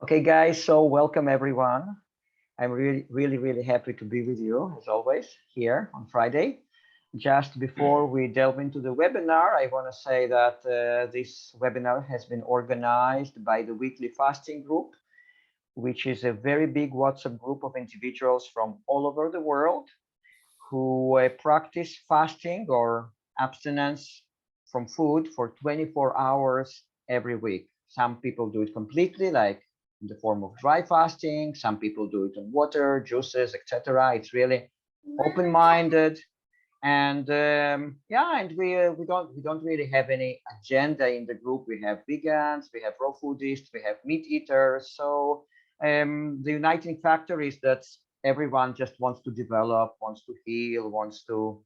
Okay, guys, so welcome everyone. I'm really happy to be with you as always here on Friday. Just before we delve into the webinar, I want to say that this webinar has been organized by the Weekly Fasting Group, which is a very big WhatsApp group of individuals from all over the world who practice fasting or abstinence from food for 24 hours every week. Some people do it completely, like in the form of dry fasting. Some people do it on water, juices, etc. It's really open-minded, and yeah, and we don't really have any agenda in the group. We have vegans, we have raw foodists, we have meat eaters. So the uniting factor is that everyone just wants to develop, wants to heal, wants to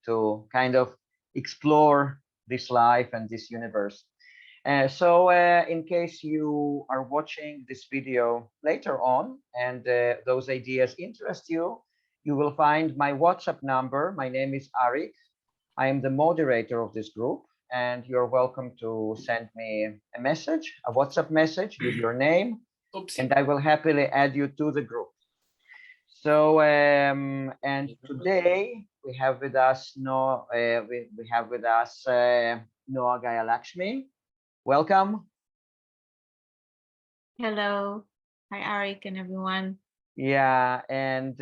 to kind of explore this life and this universe. So in case you are watching this video later on and those ideas interest you, you will find my WhatsApp number. My name is Arik. I am the moderator of this group, and you're welcome to send me a message, a WhatsApp message with your name, and I will happily add you to the group. So and today we have with us Noa Gaia Lakshmi. Welcome. Hello. Hi, Arik and everyone. Yeah, and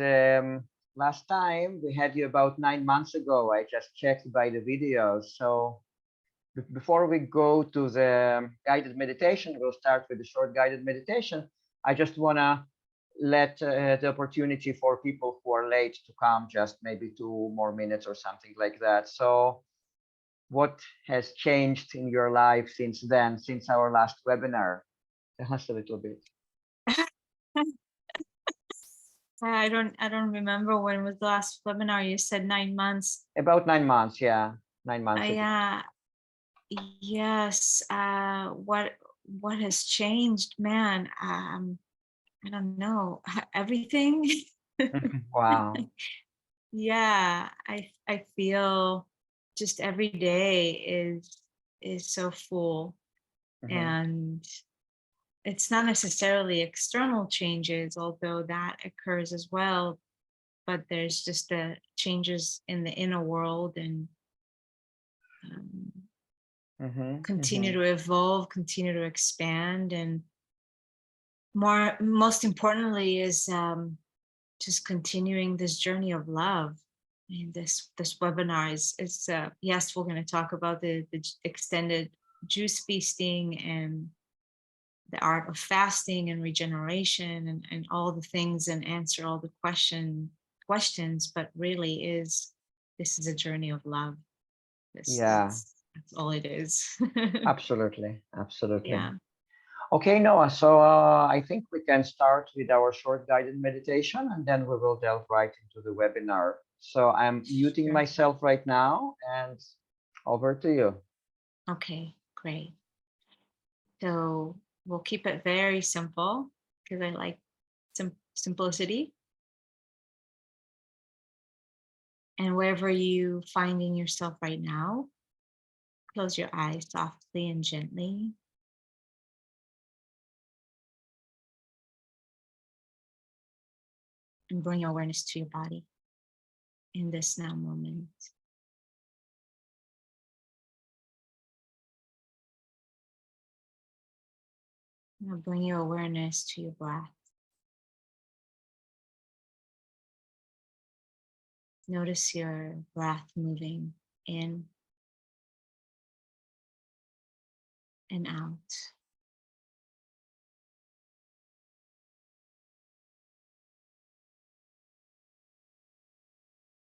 last time we had you about 9 months ago. I just checked by the videos. So before we go to the guided meditation, we'll start with the short guided meditation. I just want to let the opportunity for people who are late to come, just maybe 2 more minutes or something like that. So what has changed in your life since then, since our last webinar? Tell us a little bit. I don't remember when was the last webinar. You said 9 months. About 9 months, yeah. 9 months ago. Yeah. Yes. What has changed, man? I don't know. Everything. Wow. Yeah, I feel just every day is so full, and it's not necessarily external changes, although that occurs as well, but there's just the changes in the inner world, and continue to evolve, continue to expand, and most importantly is just continuing this journey of love. I mean, this webinar is yes, we're going to talk about the extended juice feasting and the art of fasting and regeneration, and all the things, and answer all the questions, but really this is a journey of love. Yeah. That's all it is. Absolutely. Yeah. Okay, Noah, so I think we can start with our short guided meditation, and then we will delve right into the webinar. So I'm muting myself right now, and over to you. Okay, great. So we'll keep it very simple because I like simplicity. And wherever you finding yourself right now, close your eyes softly and gently. And bring your awareness to your body in this now moment. Now bring your awareness to your breath. Notice your breath moving in and out.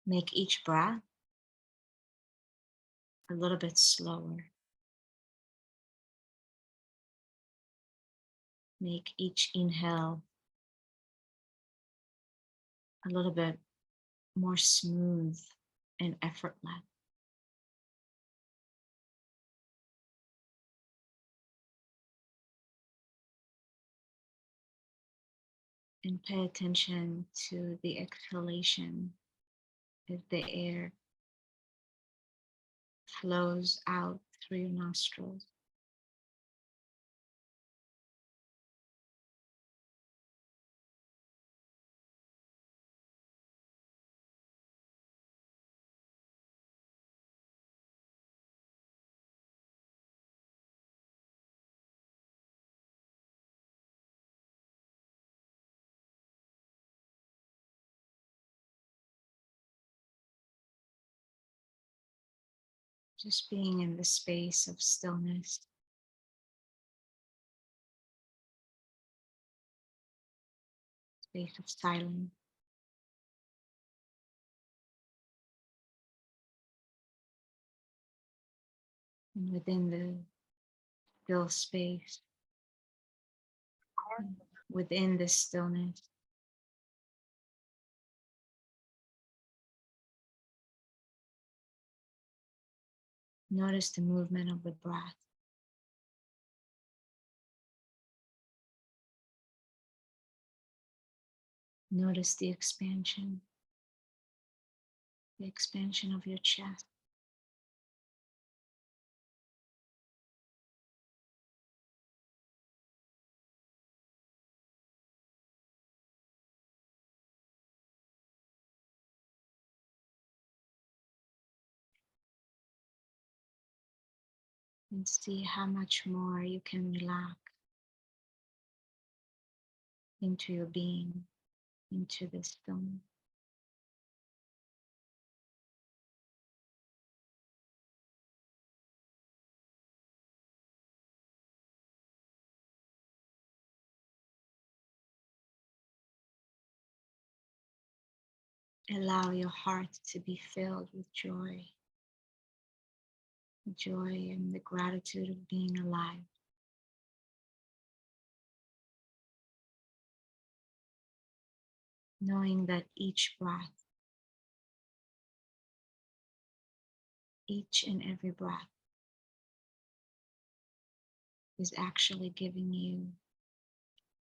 Make each breath a little bit slower. Make each inhale a little bit more smooth and effortless. And pay attention to the exhalation as the air flows out through your nostrils. Just being in the space of stillness. Space of silence. And within the still space, within this stillness, notice the movement of the breath. Notice the expansion of your chest. And see how much more you can relax into your being, into this stillness. Allow your heart to be filled with joy. Joy and the gratitude of being alive. Knowing that each breath, each and every breath is actually giving you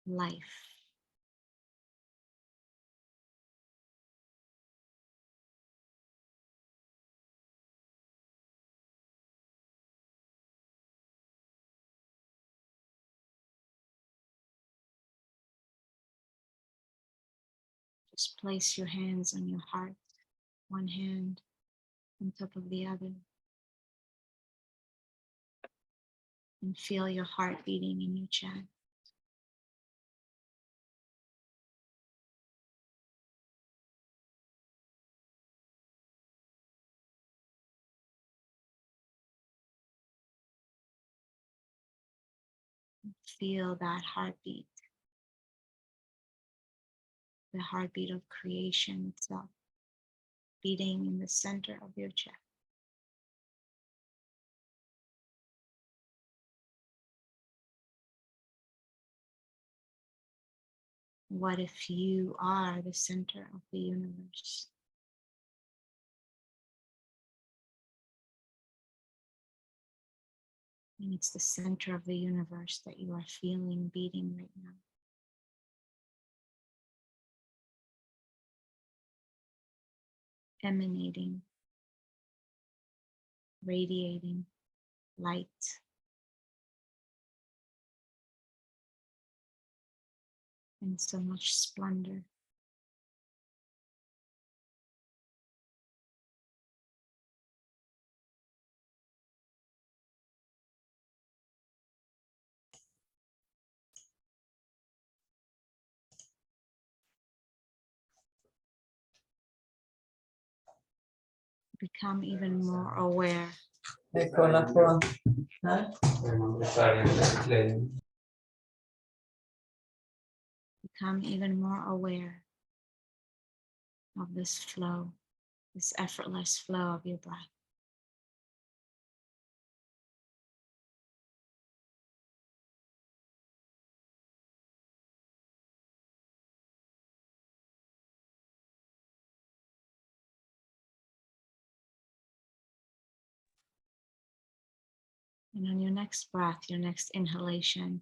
life. Just place your hands on your heart, one hand on top of the other, and feel your heart beating in your chest. Feel that heartbeat, the heartbeat of creation itself, beating in the center of your chest. What if you are the center of the universe? And it's the center of the universe that you are feeling beating right now. Emanating, radiating light. And so much splendor. Become even more aware. Eccola qua. Become even more aware of this flow, this effortless flow of your breath. And on your next breath, your next inhalation,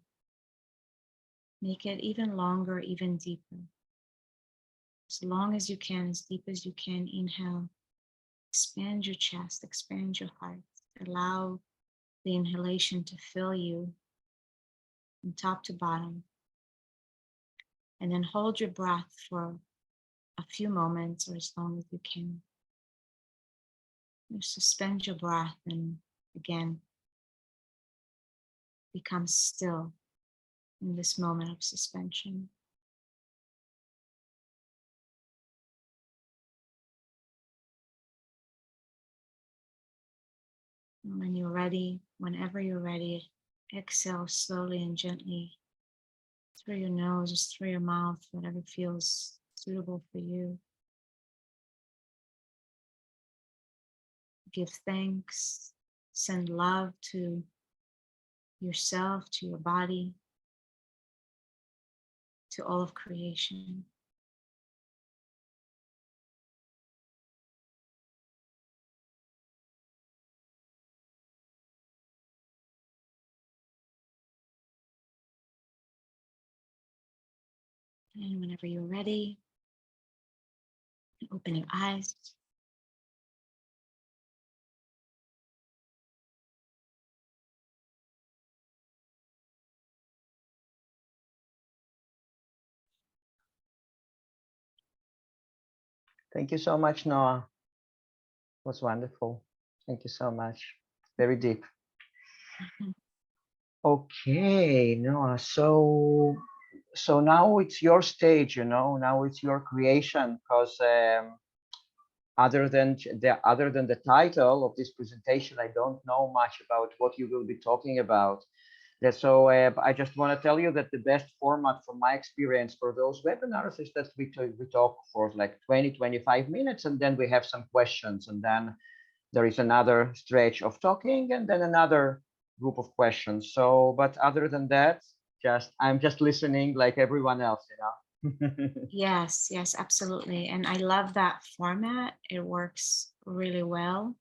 make it even longer, even deeper. As long as you can, as deep as you can, inhale. Expand your chest, expand your heart. Allow the inhalation to fill you from top to bottom. And then hold your breath for a few moments or as long as you can. Just suspend your breath and again, become still in this moment of suspension. When you're ready, whenever you're ready, exhale slowly and gently through your nose, through your mouth, whatever feels suitable for you. Give thanks, send love to yourself, to your body, to all of creation. And whenever you're ready, open your eyes. Thank you so much, Noah. It was wonderful. Thank you so much. Very deep. Okay, Noah. So now it's your stage, now it's your creation, because other than the title of this presentation, I don't know much about what you will be talking about. So I just want to tell you that the best format from my experience for those webinars is that we talk for like 20-25 minutes, and then we have some questions, and then there is another stretch of talking, and then another group of questions. So, but other than that, I'm just listening like everyone else, Yes, yes, absolutely. And I love that format. It works really well,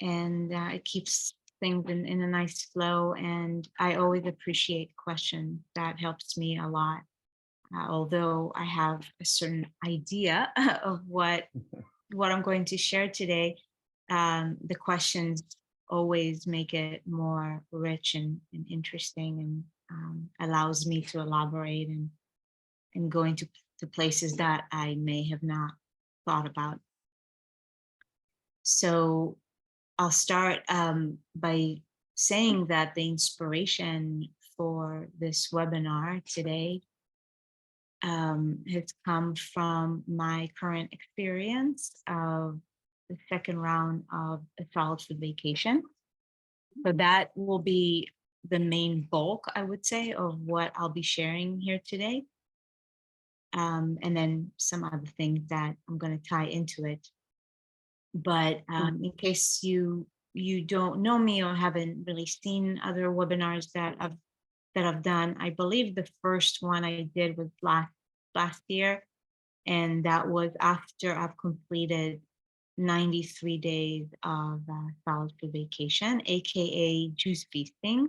and it keeps things in a nice flow. And I always appreciate questions. That helps me a lot. Although I have a certain idea of what I'm going to share today, the questions always make it more rich and interesting, and allows me to elaborate and go into places that I may have not thought about. So I'll start by saying that the inspiration for this webinar today has come from my current experience of the second round of a solid food vacation. So that will be the main bulk, I would say, of what I'll be sharing here today. And then some other things that I'm going to tie into it. But in case you don't know me or haven't really seen other webinars that I've done, I believe the first one I did was last year, and that was after I've completed 93 days of solid food vacation, aka juice feasting.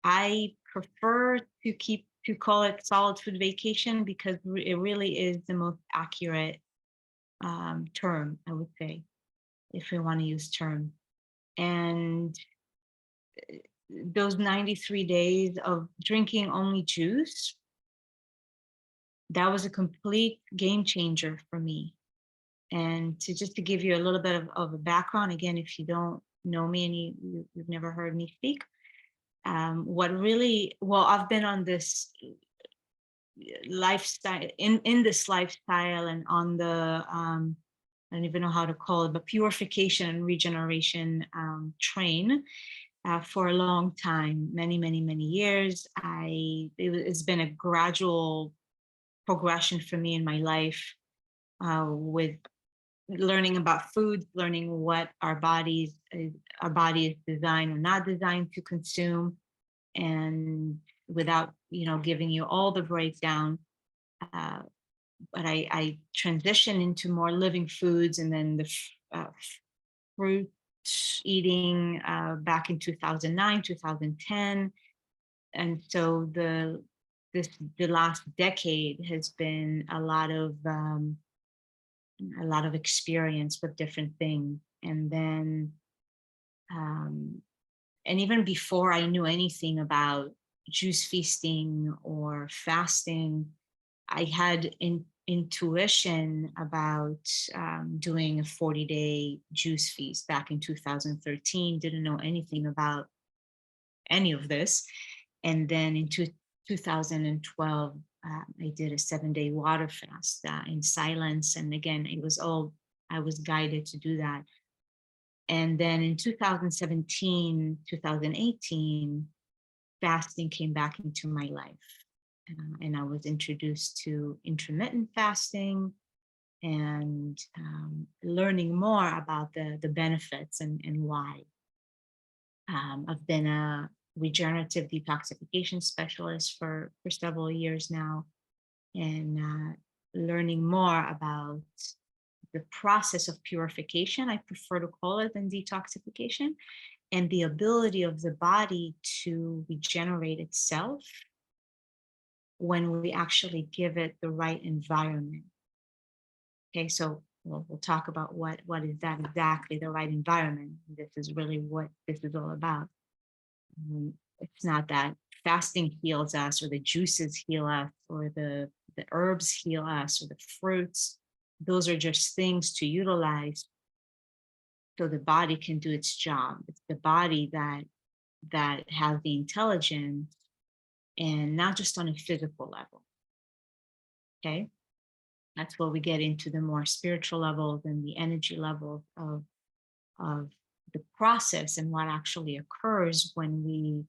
I prefer to call it solid food vacation because it really is the most accurate term, I would say, if we want to use term. And those 93 days of drinking only juice, that was a complete game changer for me. And to give you a little bit of a background, again, if you don't know me and you've never heard me speak, I've been on this lifestyle, in this lifestyle, and on the I don't even know how to call it, but purification and regeneration train for a long time, many years. It's been a gradual progression for me in my life, with learning about food, learning what our body is designed or not designed to consume, and without giving you all the breakdown. But I transitioned into more living foods, and then the fruit eating back in 2009, 2010. And so the last decade has been a lot of experience with different things. And then and even before I knew anything about juice feasting or fasting, I had intuition about doing a 40-day juice feast back in 2013. Didn't know anything about any of this. And then in 2012, I did a 7-day water fast in silence. And again, I was guided to do that. And then in 2017, 2018, fasting came back into my life. And I was introduced to intermittent fasting and learning more about the benefits and why. I've been a regenerative detoxification specialist for several years now, and learning more about the process of purification, I prefer to call it, than detoxification, and the ability of the body to regenerate itself when we actually give it the right environment. Okay, so we'll talk about what is that exactly, the right environment. This is really what this is all about. It's not that fasting heals us or the juices heal us or the herbs heal us or the fruits. Those are just things to utilize so the body can do its job. It's the body that has the intelligence, and not just on a physical level. Okay, that's where we get into the more spiritual levels and the energy level of the process and what actually occurs when we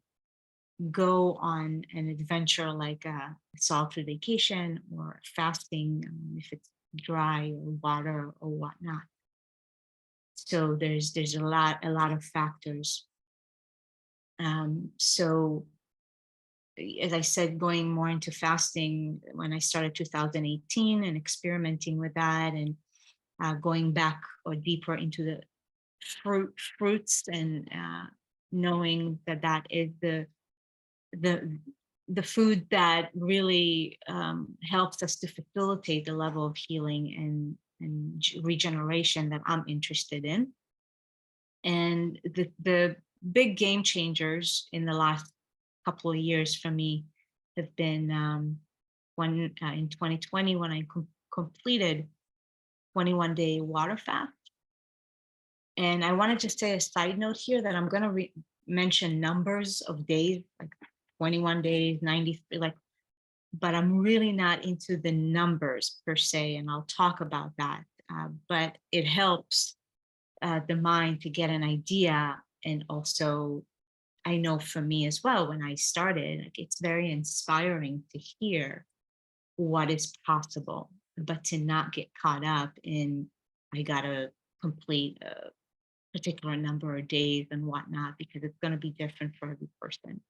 go on an adventure like a salt free vacation or fasting, if it's dry or water or whatnot. So there's a lot of factors. So as I said, going more into fasting when I started 2018 and experimenting with that, and going back or deeper into the fruits and knowing that is the food that really helps us to facilitate the level of healing and regeneration that I'm interested in. And the big game changers in the last couple of years for me have been when in 2020 when I completed 21-day water fast. And I want to just say a side note here that I'm going to mention numbers of days, like 21 days, 93, like, but I'm really not into the numbers per se, and I'll talk about that. But it helps the mind to get an idea. And also, I know for me as well, when I started, like, it's very inspiring to hear what is possible, but to not get caught up in, I got to complete a particular number of days and whatnot, because it's going to be different for every person.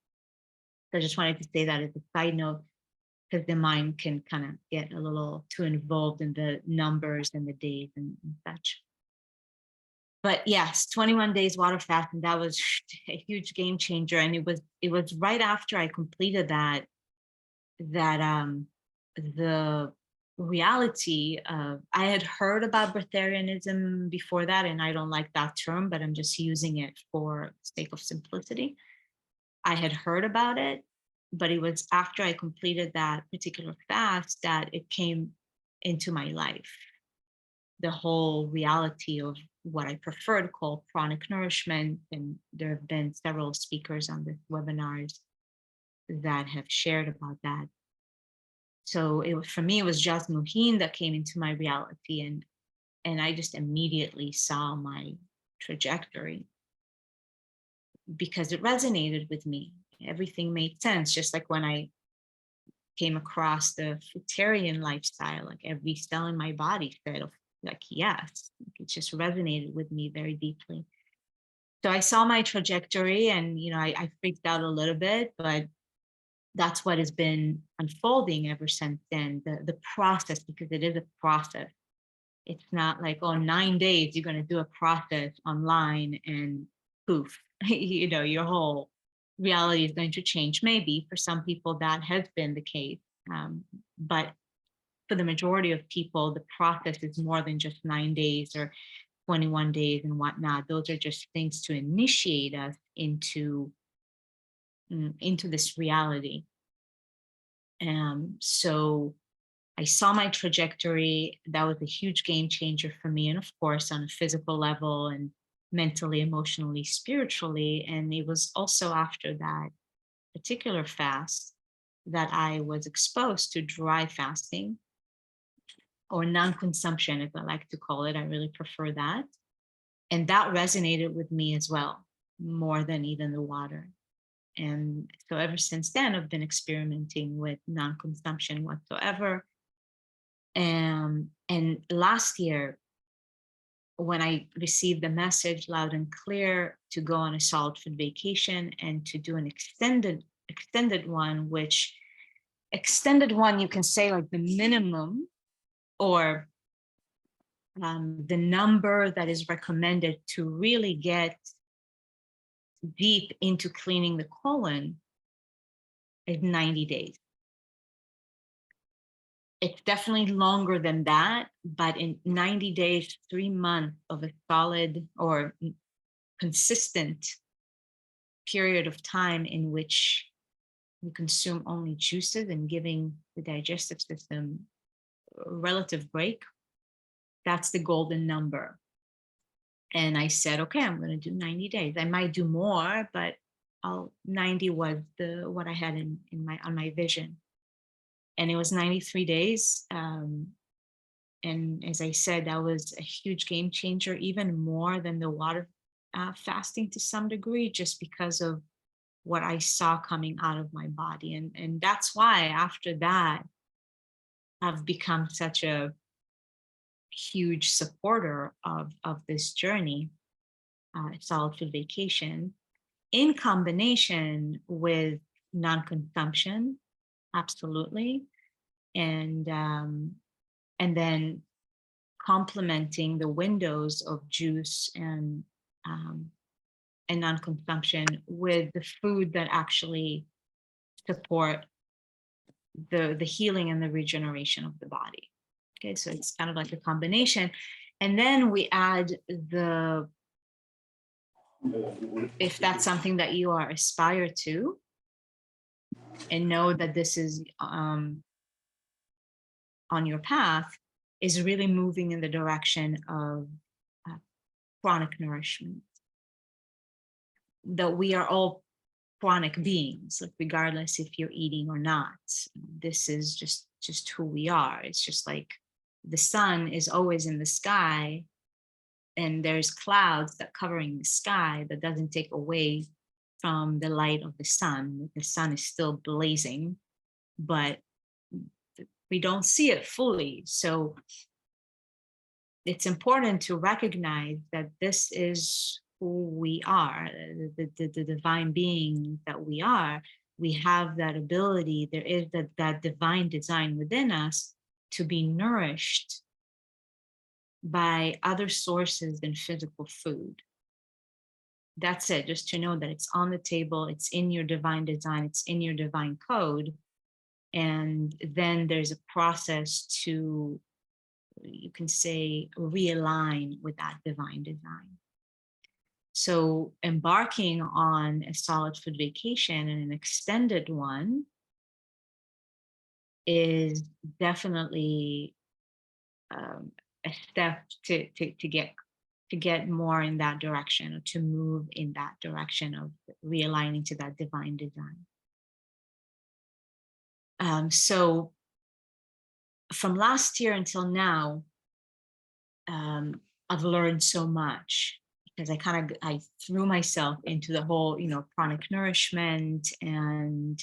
So I just wanted to say that as a side note, because the mind can kind of get a little too involved in the numbers and the days and such. But yes, 21 days water fast, and that was a huge game changer. And it was right after I completed that the reality of, I had heard about breatharianism before that, and I don't like that term, but I'm just using it for sake of simplicity. I had heard about it, but it was after I completed that particular fast that it came into my life. The whole reality of what I prefer to call pranic nourishment. And there have been several speakers on this webinars that have shared about that. So for me, it was just Muhin that came into my reality, and I just immediately saw my trajectory because it resonated with me. Everything made sense. Just like when I came across the fruitarian lifestyle, like every cell in my body said, like, yes, it just resonated with me very deeply. So I saw my trajectory, and I freaked out a little bit, but that's what has been unfolding ever since then. The process, because it is a process. It's not like, 9 days you're going to do a process online and poof, your whole reality is going to change. Maybe for some people that has been the case, but for the majority of people, the process is more than just 9 days or 21 days and whatnot. Those are just things to initiate us into this reality. So I saw my trajectory. That was a huge game changer for me. And of course, on a physical level and mentally, emotionally, spiritually. And it was also after that particular fast that I was exposed to dry fasting, or non-consumption, as I like to call it. I really prefer that. And that resonated with me as well, more than even the water. And so ever since then, I've been experimenting with non-consumption whatsoever. And last year, when I received the message loud and clear to go on a solid food vacation and to do an extended one, which extended one, you can say like the minimum or the number that is recommended to really get deep into cleaning the colon is 90 days. It's definitely longer than that, but in 90 days, 3 months of a solid or consistent period of time in which you consume only juices and giving the digestive system a relative break, that's the golden number. And I said, okay, I'm going to do 90 days. I might do more, but 90 was what I had on my vision. And it was 93 days. And as I said, that was a huge game changer, even more than the water fasting to some degree, just because of what I saw coming out of my body. And that's why after that, I've become such a huge supporter of this journey, solid food vacation, in combination with non-consumption, absolutely, and then complementing the windows of juice and non-consumption with the food that actually support the healing and the regeneration of the body. Okay, so it's kind of like a combination. And then we add if that's something that you are aspire to, and know that this is on your path, is really moving in the direction of pranic nourishment. That we are all pranic beings, like regardless if you're eating or not. This is just who we are. It's just like the sun is always in the sky, and there's clouds that covering the sky. That doesn't take away from the light of the sun. The sun is still blazing, but we don't see it fully. So it's important to recognize that this is who we are, the divine being that we are. We have that ability. There is that divine design within us to be nourished by other sources than physical food. That's it. Just to know that it's on the table, it's in your divine design, it's in your divine code. And then there's a process to, you can say, realign with that divine design. So embarking on a solid food vacation and an extended one is definitely a step to get more in that direction, or to move in that direction of realigning to that divine design. So from last year until now, I've learned so much, because I threw myself into the whole, pranic nourishment, and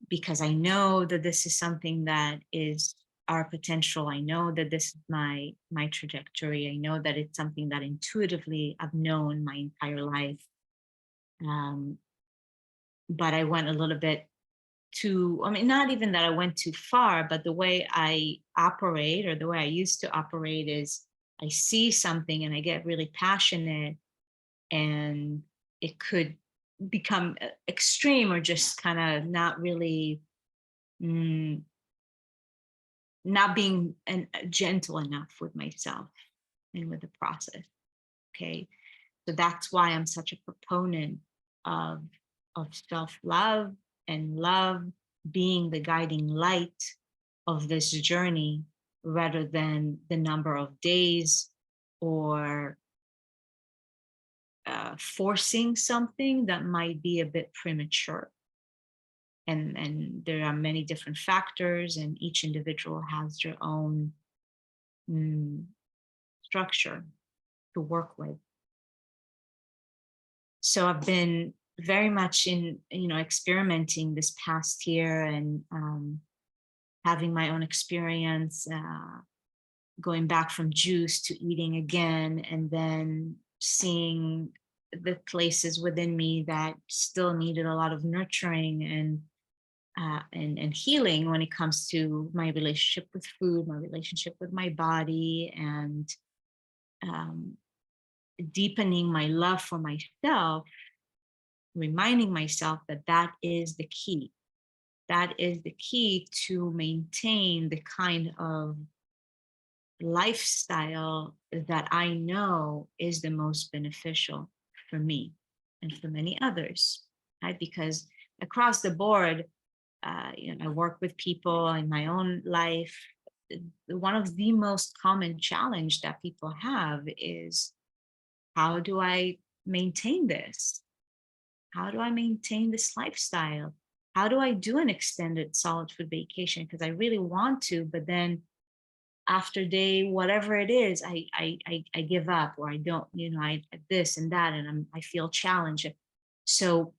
because I know that this is something that is our potential. I know that this is my trajectory. I know that it's something that intuitively I've known my entire life. But I went a little bit too, not even that I went too far, but the way I operate, or the way I used to operate, is I see something and I get really passionate, and it could become extreme, or just kind of not really, not being gentle enough with myself and with the process. Okay, so that's why I'm such a proponent of self-love and love being the guiding light of this journey, rather than the number of days, or forcing something that might be a bit premature. And there are many different factors, and each individual has their own structure work with. So I've been very much in, experimenting this past year, and having my own experience, going back from juice to eating again, and then seeing the places within me that still needed a lot of nurturing and healing when it comes to my relationship with food, my relationship with my body, and deepening my love for myself, reminding myself that that is the key. That is the key to maintain the kind of lifestyle that I know is the most beneficial for me and for many others, right? Because across the board, I work with people in my own life. One of the most common challenge that people have is, how do I maintain this? How do I maintain this lifestyle? How do I do an extended solid food vacation? Because I really want to, but then after day whatever it is, I give up, or I don't, I this and that, and I feel challenged. So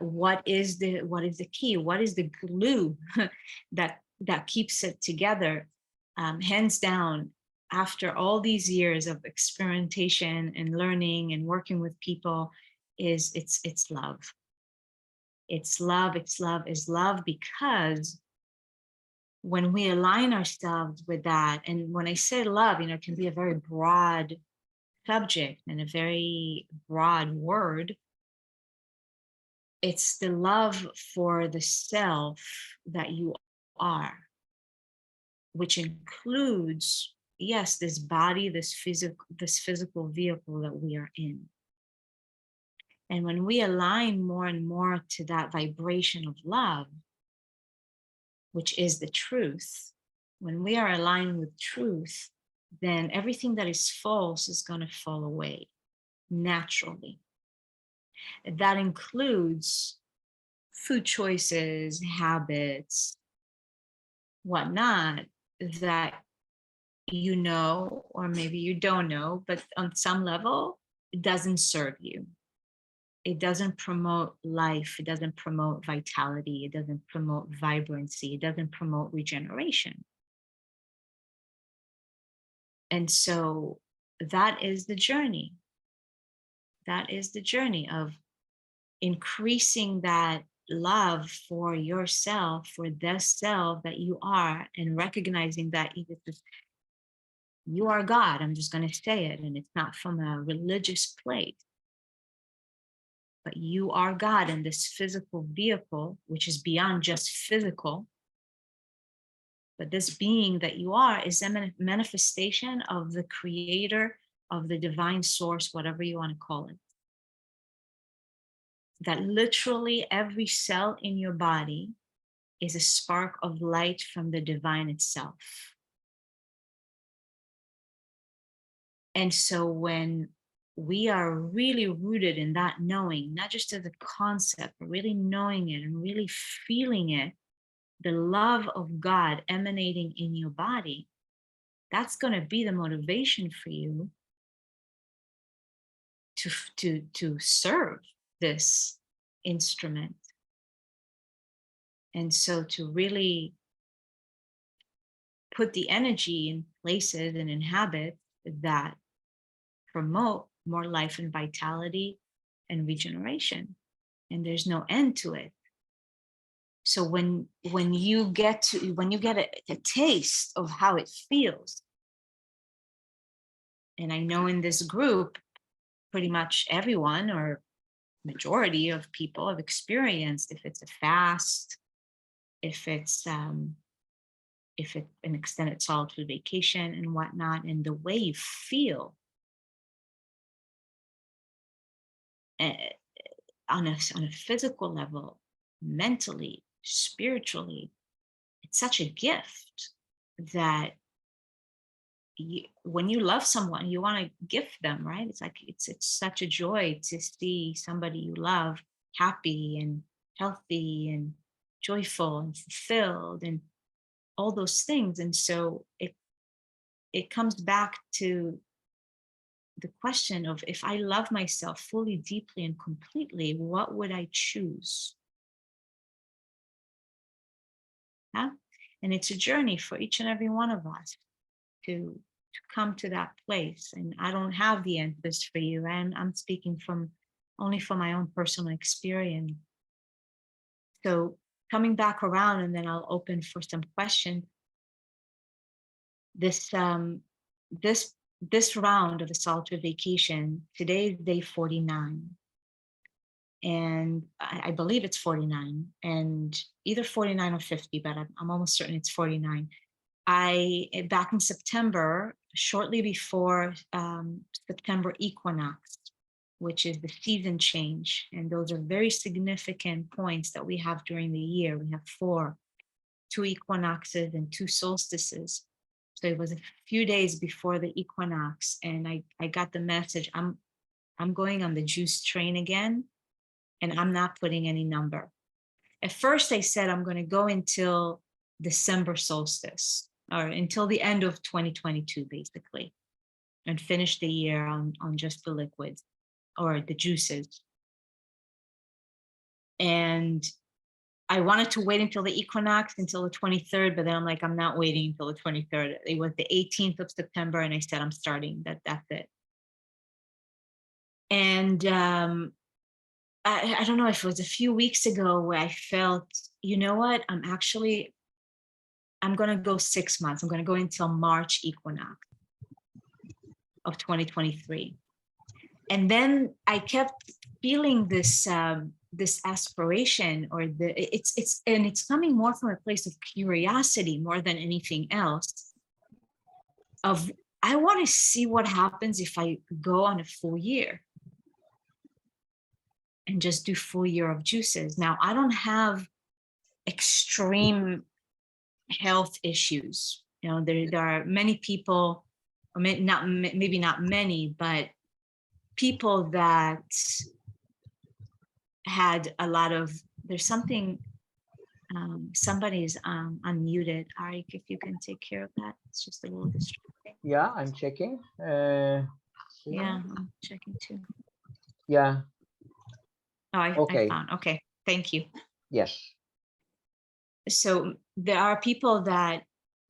what is the key? What is the glue that keeps it together? Hands down, after all these years of experimentation and learning and working with people, it's love. It's love. It's love, because when we align ourselves with that, and when I say love, it can be a very broad subject and a very broad word. It's the love for the self that you are, which includes, yes, this body, this physical vehicle that we are in. And when we align more and more to that vibration of love, which is the truth, when we are aligned with truth, then everything that is false is going to fall away naturally. That includes food choices, habits, whatnot, that or maybe you don't know, but on some level, it doesn't serve you. It doesn't promote life. It doesn't promote vitality. It doesn't promote vibrancy. It doesn't promote regeneration. And so that is the journey. That is the journey of increasing that love for yourself, for the self that you are, and recognizing that you are God. I'm just going to say it, and it's not from a religious place. But you are God in this physical vehicle, which is beyond just physical. But this being that you are is a manifestation of the creator, of the divine source, whatever you want to call it. That literally every cell in your body is a spark of light from the divine itself. And so when we are really rooted in that knowing, not just as a concept, but really knowing it and really feeling it, the love of God emanating in your body, that's going to be the motivation for you to serve this instrument. And so to really put the energy in places and in habits that promote more life and vitality and regeneration. And there's no end to it. So when you get a taste of how it feels, and I know in this group, pretty much everyone or majority of people have experienced, if it's a fast, if it's an extended solid food vacation and whatnot, and the way you feel on a physical level, mentally, spiritually, it's such a gift that when you love someone, you want to gift them, right? It's like it's such a joy to see somebody you love happy and healthy and joyful and fulfilled and all those things. And so it comes back to the question of, if I love myself fully, deeply, and completely, what would I choose? Yeah? And it's a journey for each and every one of us to come to that place. And I don't have the answers for you. And I'm speaking only from my own personal experience. So coming back around, and then I'll open for some questions. This round of the solitude vacation, today is day 49. And I believe it's 49, and either 49 or 50, but I'm almost certain it's 49. Back in September, shortly before September equinox, which is the season change, and those are very significant points that we have during the year. We have 2 equinoxes and 2 solstices. So it was a few days before the equinox, and I got the message, I'm going on the juice train again, and I'm not putting any number. At first I said I'm going to go until December solstice, or until the end of 2022, basically, and finish the year on just the liquids or the juices. And I wanted to wait until the equinox, until the 23rd, but then I'm like, I'm not waiting until the 23rd. It was the 18th of September, and I said, I'm starting. That's it. And I don't know if it was a few weeks ago where I felt, you know what, I'm going to go 6 months. I'm going to go until March equinox of 2023. And then I kept feeling this aspiration, or it's coming more from a place of curiosity more than anything else, of I want to see what happens if I go on a full year and just do full year of juices. Now, I don't have extreme health issues. You know, there are many people, or maybe not many, but people that had a lot of, there's something, somebody's unmuted. Arik, if you can take care of that, it's just a little distracting. Yeah, I'm checking. Yeah, I'm checking too. Yeah. Oh, Okay. I found, okay, thank you. Yes. So there are people that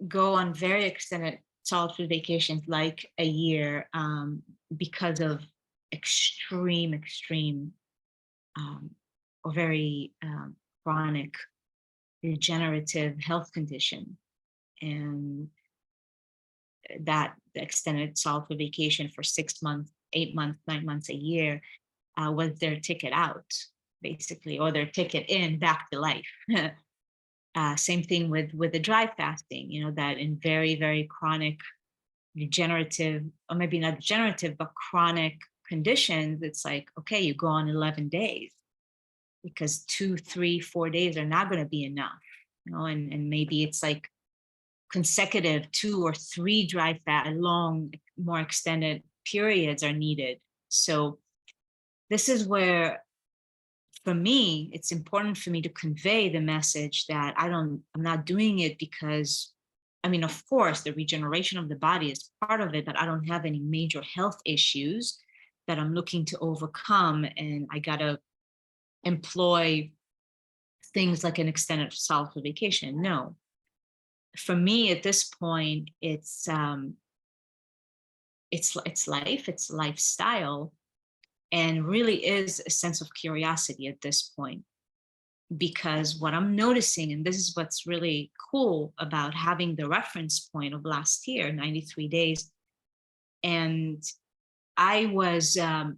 go on very extended solitude vacations, like a year, because of extreme or very chronic regenerative health condition. And that extended solitude vacation for 6 months, 8 months, 9 months, a year was their ticket out, basically, or their ticket in back to life. Same thing with the dry fasting, you know, that in very, very chronic regenerative, or maybe not degenerative, but chronic conditions, it's like, okay, you go on 11 days because 2, 3, 4 days are not going to be enough, you know, and maybe it's like consecutive 2 or 3 dry fat, long, more extended periods are needed. So this is where, for me, it's important for me to convey the message that I'm not doing it because, I mean, of course, the regeneration of the body is part of it, but I don't have any major health issues that I'm looking to overcome. And I got to employ things like an extended solitude vacation. No. For me, at this point, it's life, it's lifestyle, and really is a sense of curiosity at this point. Because what I'm noticing, and this is what's really cool about having the reference point of last year, 93 days, and I was, and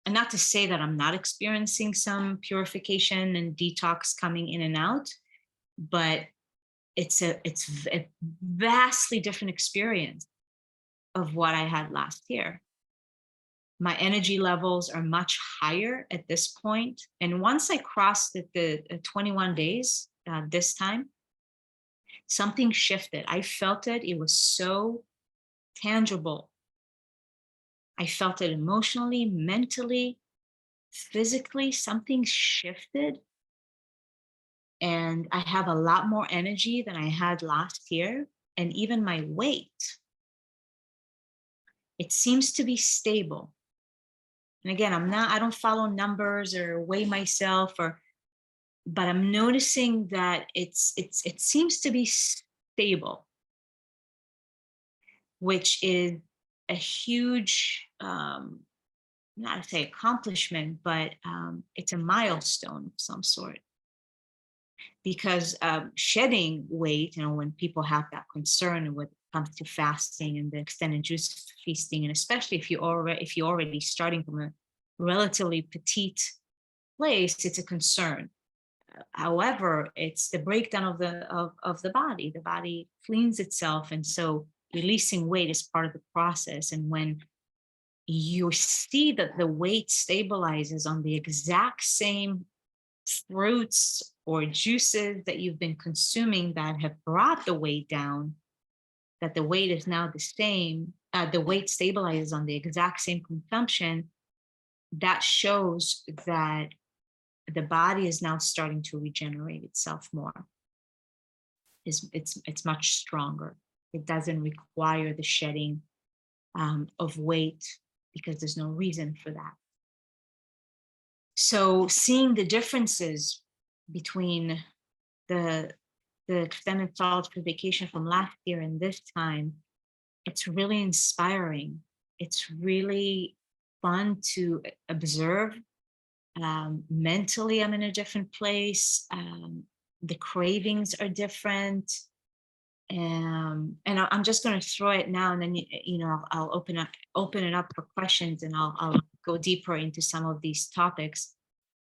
not to say that I'm not experiencing some purification and detox coming in and out, but it's a vastly different experience of what I had last year. My energy levels are much higher at this point. And once I crossed the 21 days this time, something shifted. I felt it. It was so tangible. I felt it emotionally, mentally, physically. Something shifted. And I have a lot more energy than I had last year. And even my weight it seems to be stable. And again, I don't follow numbers or weigh myself, but I'm noticing that it seems to be stable, which is a huge, not to say accomplishment, but it's a milestone of some sort. Because shedding weight, when people have that concern when it comes to fasting and the extended juice feasting, and especially if you're already starting from a relatively petite place, it's a concern. However, it's the breakdown of the body. The body cleans itself, and so releasing weight is part of the process. And when you see that the weight stabilizes on the exact same fruits or juices that you've been consuming that have brought the weight down, that the weight is now the same, the weight stabilizes on the exact same consumption, that shows that the body is now starting to regenerate itself more. It's much stronger. It doesn't require the shedding of weight because there's no reason for that. So seeing the differences between the extended solid food vacation from last year and this time, it's really inspiring. It's really fun to observe. Mentally, I'm in a different place. The cravings are different. And I'm just going to throw it now, and then I'll open it up for questions, and I'll go deeper into some of these topics.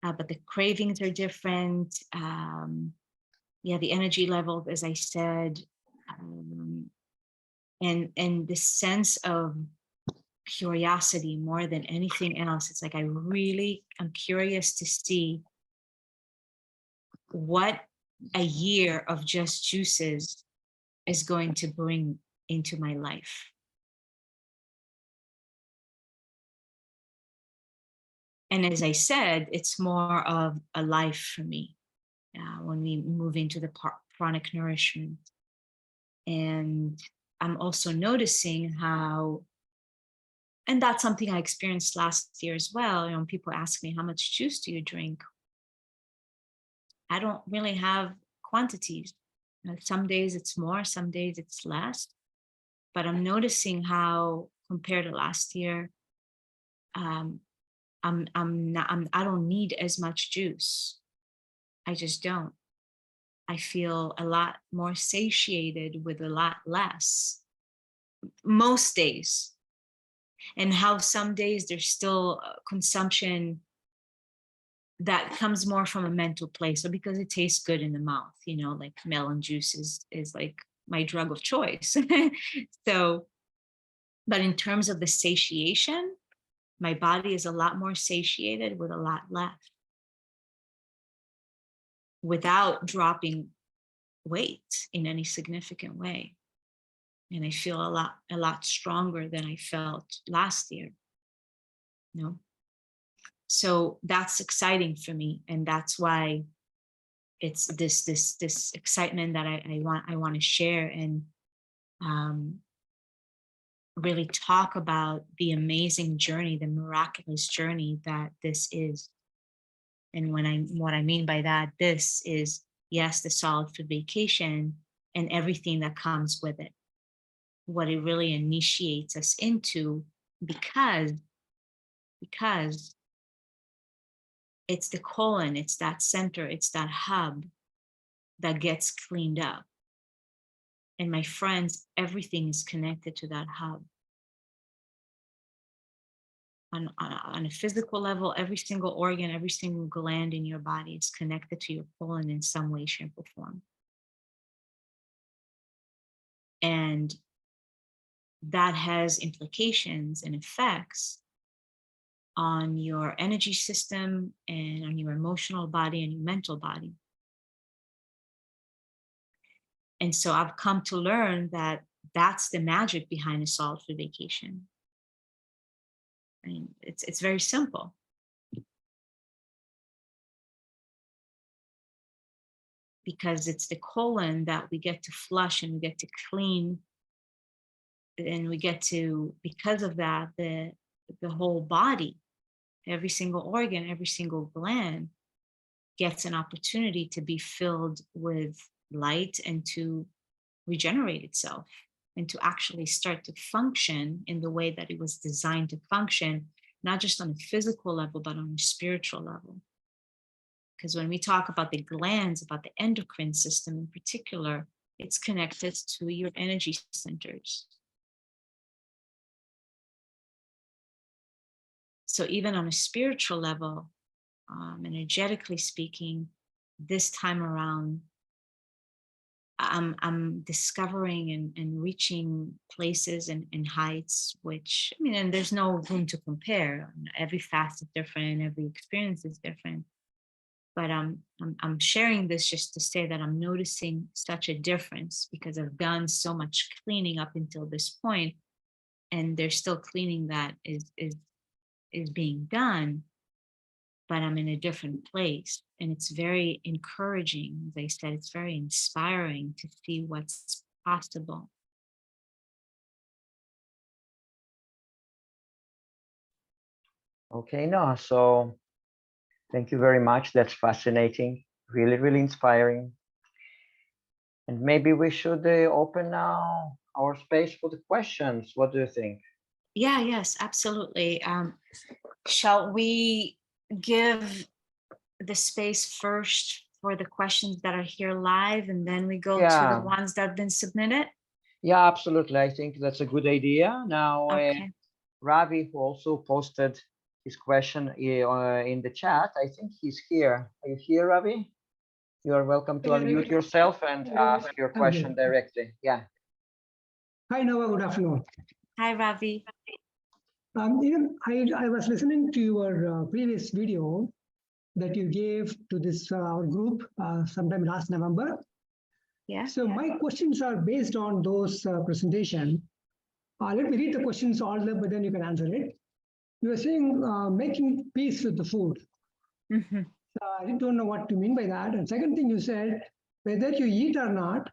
But the cravings are different. The energy level, as I said, and the sense of curiosity more than anything else. It's like I'm curious to see what a year of just juices is going to bring into my life. And as I said, it's more of a life for me when we move into the Pranic Nourishment. And I'm also noticing how, and that's something I experienced last year as well. People ask me, how much juice do you drink? I don't really have quantities. Some days it's more, some days it's less. But I'm noticing how, compared to last year, I don't need as much juice. I just don't. I feel a lot more satiated with a lot less most days. And how some days there's still consumption that comes more from a mental place, or because it tastes good in the mouth, like melon juice is like my drug of choice. So, but in terms of the satiation, my body is a lot more satiated with a lot left, without dropping weight in any significant way. And I feel a lot stronger than I felt last year. So that's exciting for me, and that's why it's this excitement that I want to share, and really talk about the amazing journey, the miraculous journey that this is. And what I mean by that, this is, yes, the solid food vacation and everything that comes with it, what it really initiates us into, because it's the colon, it's that center, it's that hub that gets cleaned up. And my friends, everything is connected to that hub. On a physical level, every single organ, every single gland in your body is connected to your colon in some way, shape, or form. And that has implications and effects on your energy system and on your emotional body and your mental body. And so I've come to learn that that's the magic behind a solid food vacation. I mean, it's very simple. Because it's the colon that we get to flush and we get to clean and we get to, because of that, the whole body, every single organ, every single gland gets an opportunity to be filled with light and to regenerate itself and to actually start to function in the way that it was designed to function, not just on a physical level, but on a spiritual level. Because when we talk about the glands, about the endocrine system in particular, it's connected to your energy centers. So even on a spiritual level, energetically speaking, this time around, I'm discovering and reaching places and heights, which, I mean, and there's no room to compare. Every fast is different, every experience is different. But I'm sharing this just to say that I'm noticing such a difference, because I've done so much cleaning up until this point, and there's still cleaning that is being done, but I'm in a different place. And it's very encouraging. As I said, it's very inspiring to see what's possible. Okay, Noah, so thank you very much. That's fascinating, really, really inspiring. And maybe we should open now our space for the questions. What do you think? Yeah, yes, absolutely. Shall we give the space first for the questions that are here live, and then we go to the ones that have been submitted? Yeah, absolutely. I think that's a good idea. Now, Okay. Ravi, who also posted his question in the chat, I think he's here. Are you here, Ravi? You are welcome to unmute yourself and ask your question directly. Yeah. Hi, Noah. Good afternoon. Hi, Ravi. I was listening to your previous video that you gave to this our group sometime last November. Yeah. So my questions are based on those presentation. Let me read the questions all up, but then you can answer it. You were saying making peace with the food. Mm-hmm. I don't know what you mean by that. And second thing you said, whether you eat or not,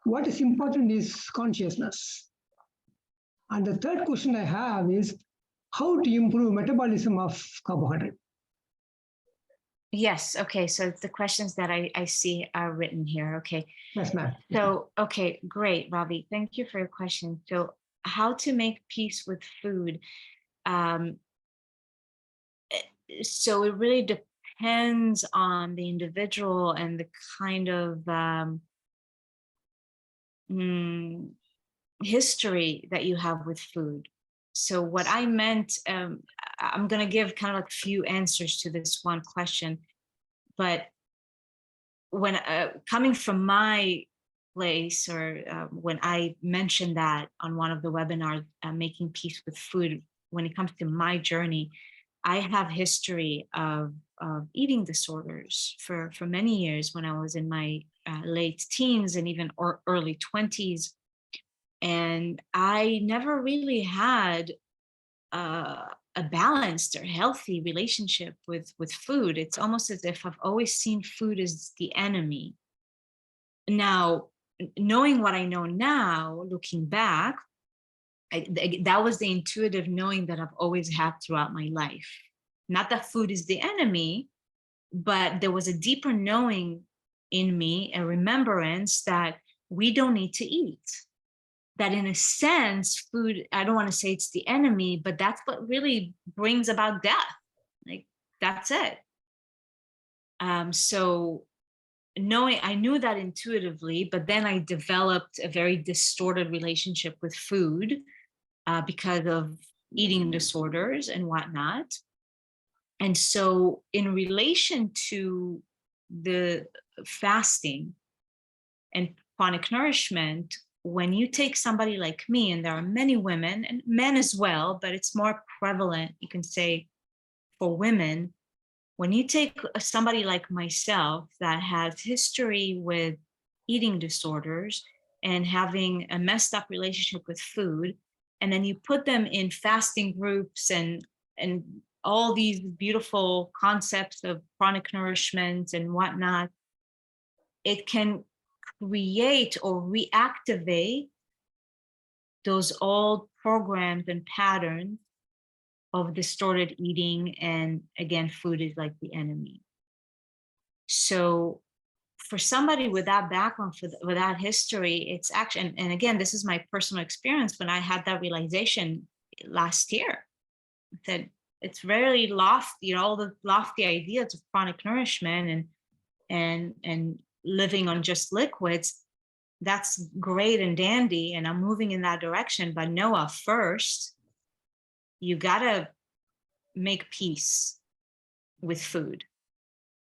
what is important is consciousness. And the third question I have is, how to improve metabolism of carbohydrate? Yes. Okay. So the questions that I see are written here. Okay. Yes, ma'am. So, okay, great, Ravi. Thank you for your question. So how to make peace with food? So it really depends on the individual and the kind of history that you have with food. So what I meant, I'm going to give kind of like a few answers to this one question, but when coming from my place, or when I mentioned that on one of the webinars, making peace with food, when it comes to my journey, I have history of eating disorders for many years when I was in my late teens and even early 20s. And I never really had a balanced or healthy relationship with food. It's almost as if I've always seen food as the enemy. Now, knowing what I know now, looking back, that was the intuitive knowing that I've always had throughout my life. Not that food is the enemy, but there was a deeper knowing in me, a remembrance that we don't need to eat. That in a sense, food, I don't want to say it's the enemy, but that's what really brings about death. Like, that's it. So knowing, I knew that intuitively, but then I developed a very distorted relationship with food because of eating disorders and whatnot. And so in relation to the fasting and chronic nourishment, when you take somebody like me, and there are many women and men as well, but it's more prevalent, you can say, for women, when you take somebody like myself that has history with eating disorders and having a messed up relationship with food, and then you put them in fasting groups and all these beautiful concepts of chronic nourishment and whatnot, it can create or reactivate those old programs and patterns of distorted eating. And again, food is like the enemy. So for somebody with that background, with that history, it's actually, and again, this is my personal experience when I had that realization last year, that it's very lofty, all the lofty ideas of chronic nourishment and living on just liquids. That's great and dandy, and I'm moving in that direction. But Noah, first, you gotta make peace with food.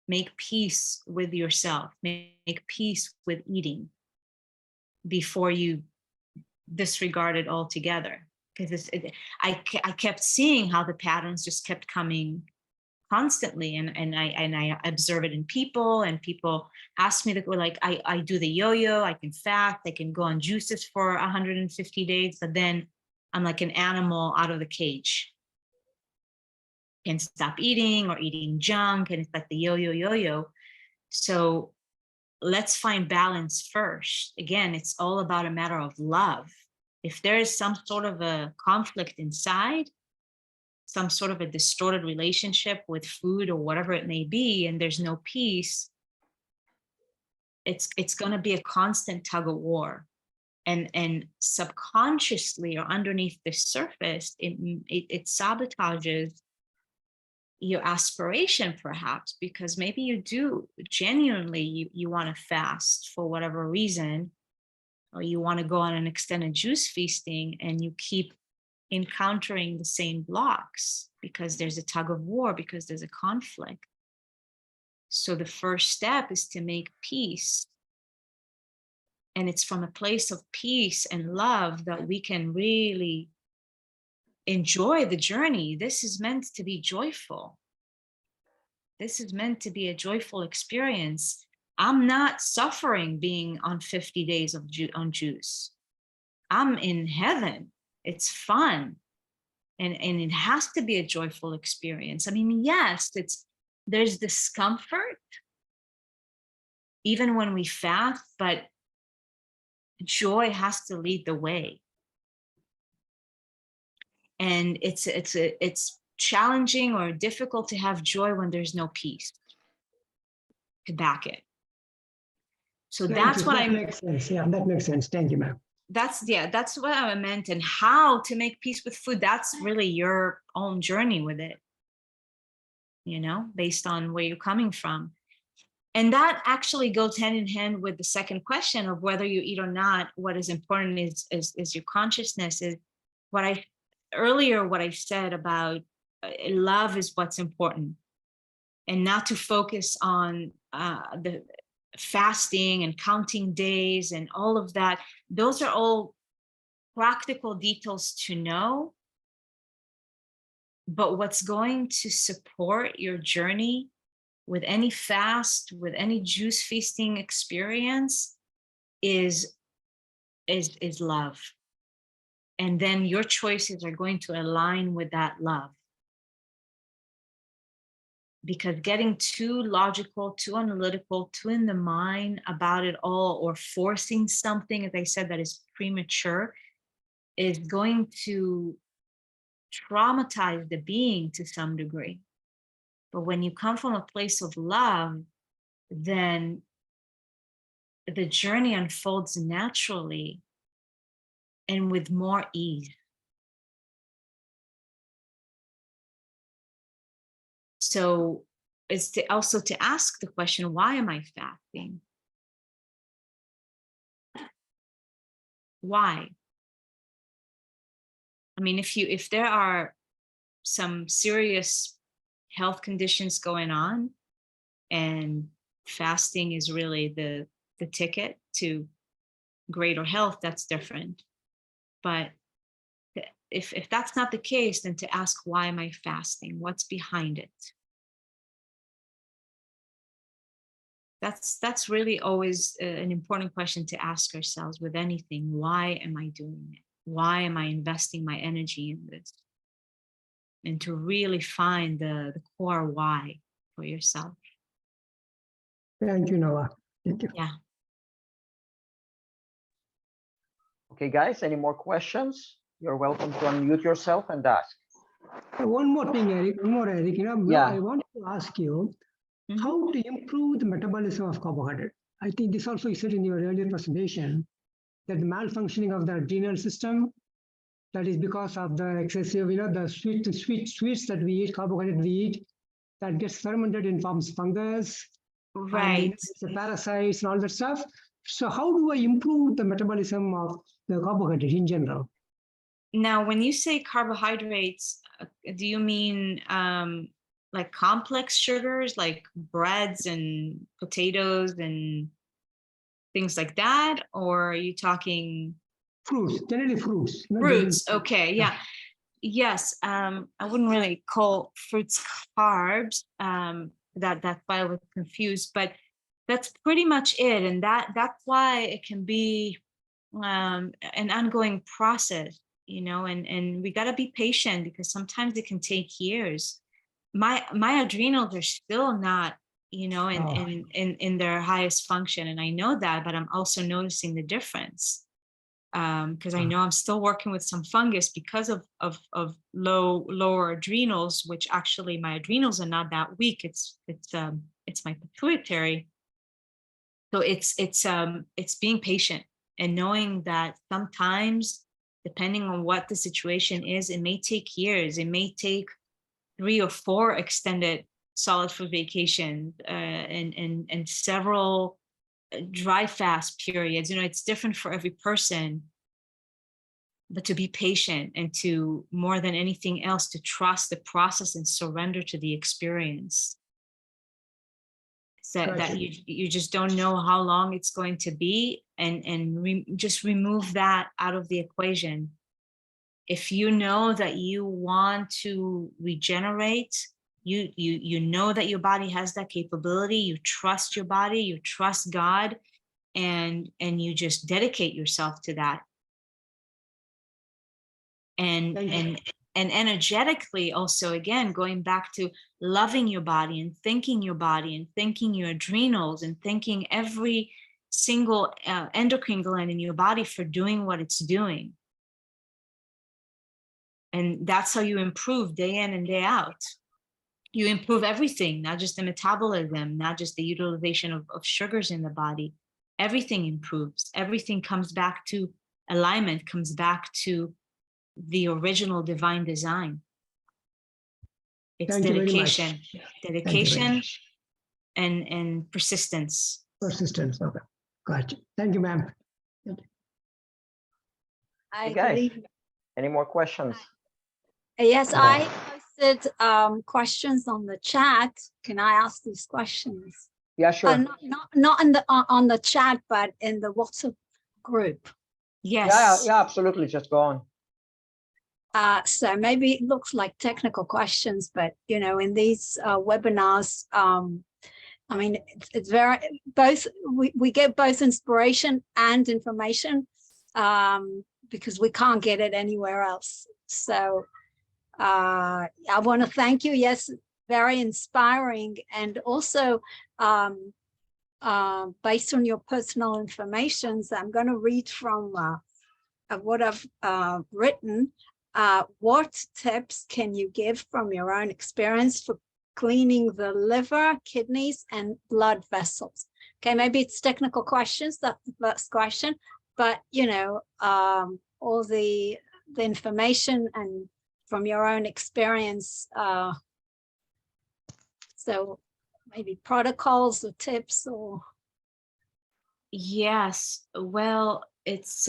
Make peace with yourself. Make peace with eating before you disregard it altogether. Because I kept seeing how the patterns just kept coming constantly, and I observe it in people, and people ask me to go, like, I do the yo-yo, I can fast, I can go on juices for 150 days, but then I'm like an animal out of the cage. Can't stop eating or eating junk, and it's like the yo-yo. So let's find balance first. Again, it's all about a matter of love. If there is some sort of a conflict inside, some sort of a distorted relationship with food or whatever it may be, and there's no peace, it's going to be a constant tug of war. And subconsciously or underneath the surface, it sabotages your aspiration, perhaps, because maybe you do genuinely, you want to fast for whatever reason, or you want to go on an extended juice feasting, and you keep encountering the same blocks because there's a tug of war, because there's a conflict. So the first step is to make peace. And it's from a place of peace and love that we can really enjoy the journey. This is meant to be joyful. This is meant to be a joyful experience. I'm not suffering being on 50 days of on juice. I'm in heaven. It's fun. And it has to be a joyful experience. I mean, yes, there's discomfort even when we fast, but joy has to lead the way. And it's challenging or difficult to have joy when there's no peace to back it. So that's what that makes sense. Yeah, that makes sense. Thank you, ma'am. That's what I meant. And how to make peace with food, that's really your own journey with it, based on where you're coming from. And that actually goes hand in hand with the second question of whether you eat or not. What is important is your consciousness. Is what I said about love is what's important, and not to focus on the fasting and counting days and all of that. Those are all practical details to know. But what's going to support your journey with any fast, with any juice feasting experience is love. And then your choices are going to align with that love. Because getting too logical, too analytical, too in the mind about it all, or forcing something, as I said, that is premature, is going to traumatize the being to some degree. But when you come from a place of love, then the journey unfolds naturally and with more ease. So it's also to ask the question, why am I fasting? Why? I mean, if there are some serious health conditions going on, and fasting is really the ticket to greater health, that's different. But if that's not the case, then to ask, why am I fasting? What's behind it? That's really always an important question to ask ourselves with anything. Why am I doing it? Why am I investing my energy in this? And to really find the core why for yourself. Thank you, Noa. Thank you. Yeah. Okay, guys, any more questions? You're welcome to unmute yourself and ask. One more thing, Eric. One more, Eric. Yeah. I want to ask you how to improve the metabolism of carbohydrate. I think this also you said in your earlier presentation that the malfunctioning of the adrenal system, that is because of the excessive, the sweets that we eat, carbohydrate we eat, that gets fermented in forms of fungus, Right. and the parasites and all that stuff. So how do I improve the metabolism of the carbohydrate in general? Now, when you say carbohydrates, do you mean like complex sugars, like breads and potatoes and things like that? Or are you talking Fruits, generally fruits. fruits? Okay, yeah. Yes, I wouldn't really call fruits carbs. That's why I was confused, but that's pretty much it. And that's why it can be an ongoing process, and we got to be patient because sometimes it can take years. My adrenals are still not, in their highest function, and I know that, but I'm also noticing the difference because I know I'm still working with some fungus because of lower adrenals, which actually my adrenals are not that weak. It's my pituitary. So it's being patient and knowing that sometimes, depending on what the situation is, it may take years. It may take 3 or 4 extended solid food vacations and several dry fast periods. It's different for every person. But to be patient and to, more than anything else, to trust the process and surrender to the experience. That you just don't know how long it's going to be, and just remove that out of the equation. If you know that you want to regenerate, you know that your body has that capability, you trust your body, you trust God, and you just dedicate yourself to that. And energetically also, again, going back to loving your body and thanking your adrenals and thanking every single endocrine gland in your body for doing what it's doing. And that's how you improve day in and day out. You improve everything, not just the metabolism, not just the utilization of sugars in the body. Everything improves. Everything comes back to alignment, comes back to the original divine design. It's dedication and persistence. Persistence. Okay, gotcha. Thank you, ma'am. Hey guys, any more questions? Yes, I posted questions on the chat. Can I ask these questions? Yeah, sure. Not in the on the chat, but in the WhatsApp group. Yes. Yeah, absolutely. Just go on. So maybe it looks like technical questions, but in these webinars, I mean, it's very both. We get both inspiration and information because we can't get it anywhere else. So I want to thank you. Yes, very inspiring, and also based on your personal information, so I'm going to read from what I've written. What tips can you give from your own experience for cleaning the liver, kidneys, and blood vessels? Okay, maybe it's technical questions, that's the first question, but all the information and from your own experience. So maybe protocols or tips or. Yes, well, it's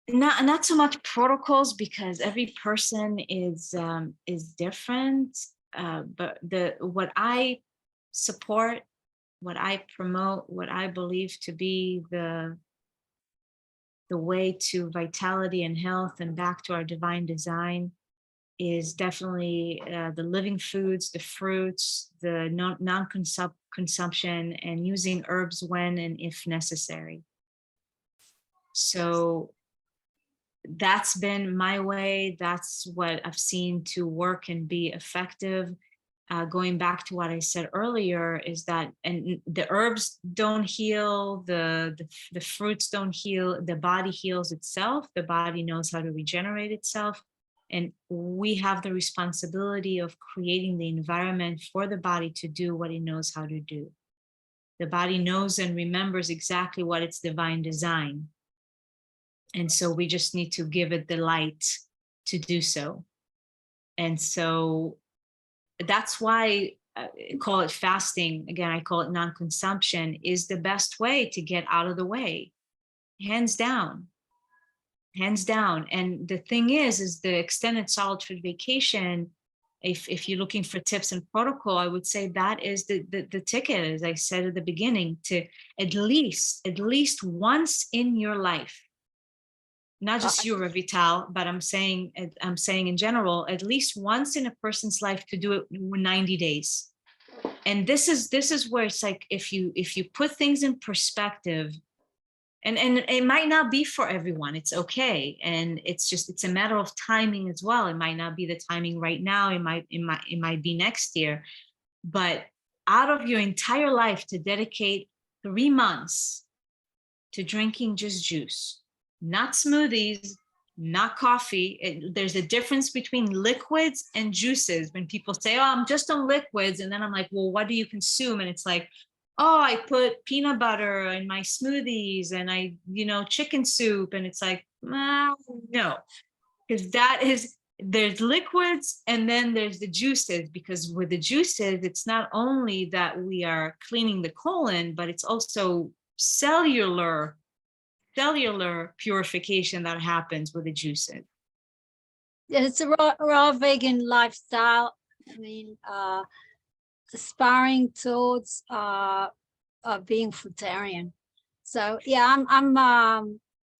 not so much protocols because every person is different. But what I support, what I promote, what I believe to be the way to vitality and health and back to our divine design is definitely the living foods, the fruits, the non-consumption, and using herbs when and if necessary. So that's been my way. That's what I've seen to work and be effective. going back to what I said earlier, is that, and the herbs don't heal, the fruits don't heal, the body heals itself, the body knows how to regenerate itself. And we have the responsibility of creating the environment for the body to do what it knows how to do. The body knows and remembers exactly what its divine design. And so we just need to give it the light to do so. And so that's why I call it fasting. Again, I call it non-consumption, is the best way to get out of the way. Hands down. Hands down. And the thing is the extended solitude vacation, if you're looking for tips and protocol, I would say that is the ticket, as I said at the beginning, to at least once in your life, not just you, Ravital, but I'm saying in general, at least once in a person's life, to do it in 90 days. And this is where it's like, if you put things in perspective, and it might not be for everyone, it's okay. And it's a matter of timing as well. It might not be the timing right now. It might be next year. But out of your entire life, to dedicate 3 months to drinking just juice, not smoothies, not coffee. There's a difference between liquids and juices. When people say, oh, I'm just on liquids, and then I'm like, well, what do you consume? And it's like, oh, I put peanut butter in my smoothies, and I, chicken soup. And it's like, no, because there's liquids and then there's the juices, because with the juices, it's not only that we are cleaning the colon, but it's also cellular purification that happens with the juices. Yeah, it's a raw vegan lifestyle. I mean, aspiring towards being fruitarian. So yeah, I'm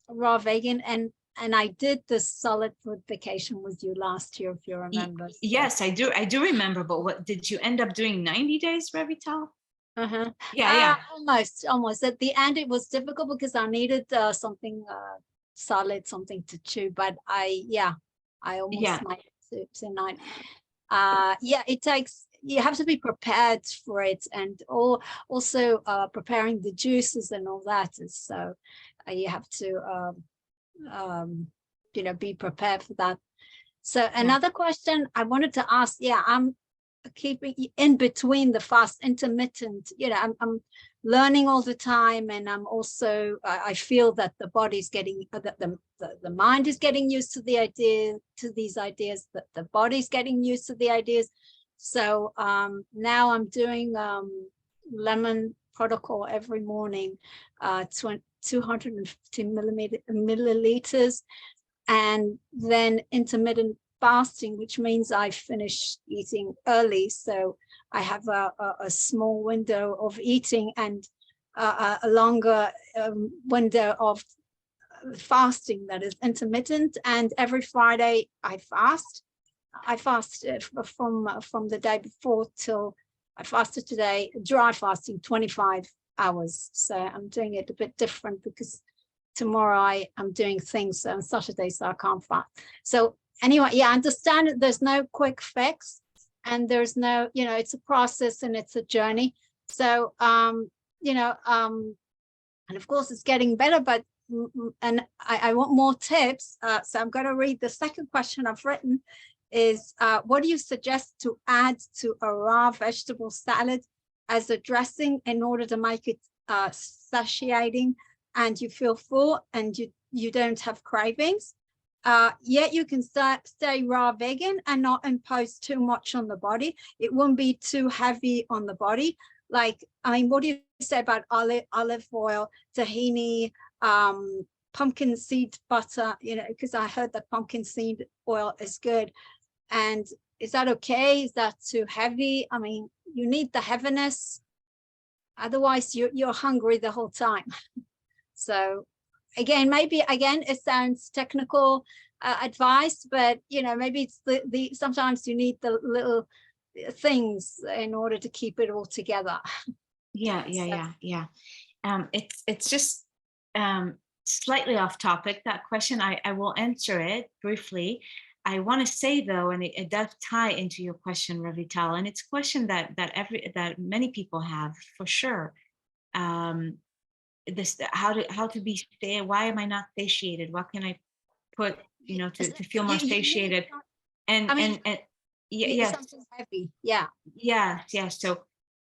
raw vegan, and I did this solid food vacation with you last year, if you remember. Yes, I do remember. But what did you end up doing? 90 days, Ravital? Yeah. Almost. At the end, it was difficult because I needed something solid, something to chew. But I almost made it tonight. It takes. You have to be prepared for it, and also preparing the juices and all that. So you have to be prepared for that. So another question I wanted to ask. Yeah, I'm keeping in between the fast, intermittent. I'm learning all the time, and I'm also I feel that the body's getting the mind is getting used to these ideas, that the body's getting used to the ideas. So now I'm doing lemon protocol every morning, 250 milliliters, and then intermittent fasting, which means I finish eating early. So I have a small window of eating and a longer window of fasting that is intermittent. And every Friday I fast. I fast from the day before till I fasted today, dry fasting 25 hours. So I'm doing it a bit different because tomorrow I'm doing things on Saturday, so I can't fast. So anyway, I understand that there's no quick fix, and there's no, it's a process and it's a journey. So, and of course it's getting better, but and I want more tips. So I'm going to read the second question I've written. Is what do you suggest to add to a raw vegetable salad as a dressing in order to make it satiating and you feel full and you don't have cravings, yet you can stay raw vegan and not impose too much on the body? It won't be too heavy on the body. Like, I mean, what do you say about olive oil, tahini, pumpkin seed butter? Because I heard that pumpkin seed oil is good. And is that okay? Is that too heavy? I mean, you need the heaviness. Otherwise, you're hungry the whole time. So again, it sounds technical advice, but maybe it's the sometimes you need the little things in order to keep it all together. Yeah. It's just slightly off topic, that question. I will answer it briefly. I want to say though, and it does tie into your question, Ravital, and it's a question that many people have for sure. This how to be why am I not satiated? What can I put, to feel more satiated? And yes, something heavy. Yeah. Yes. So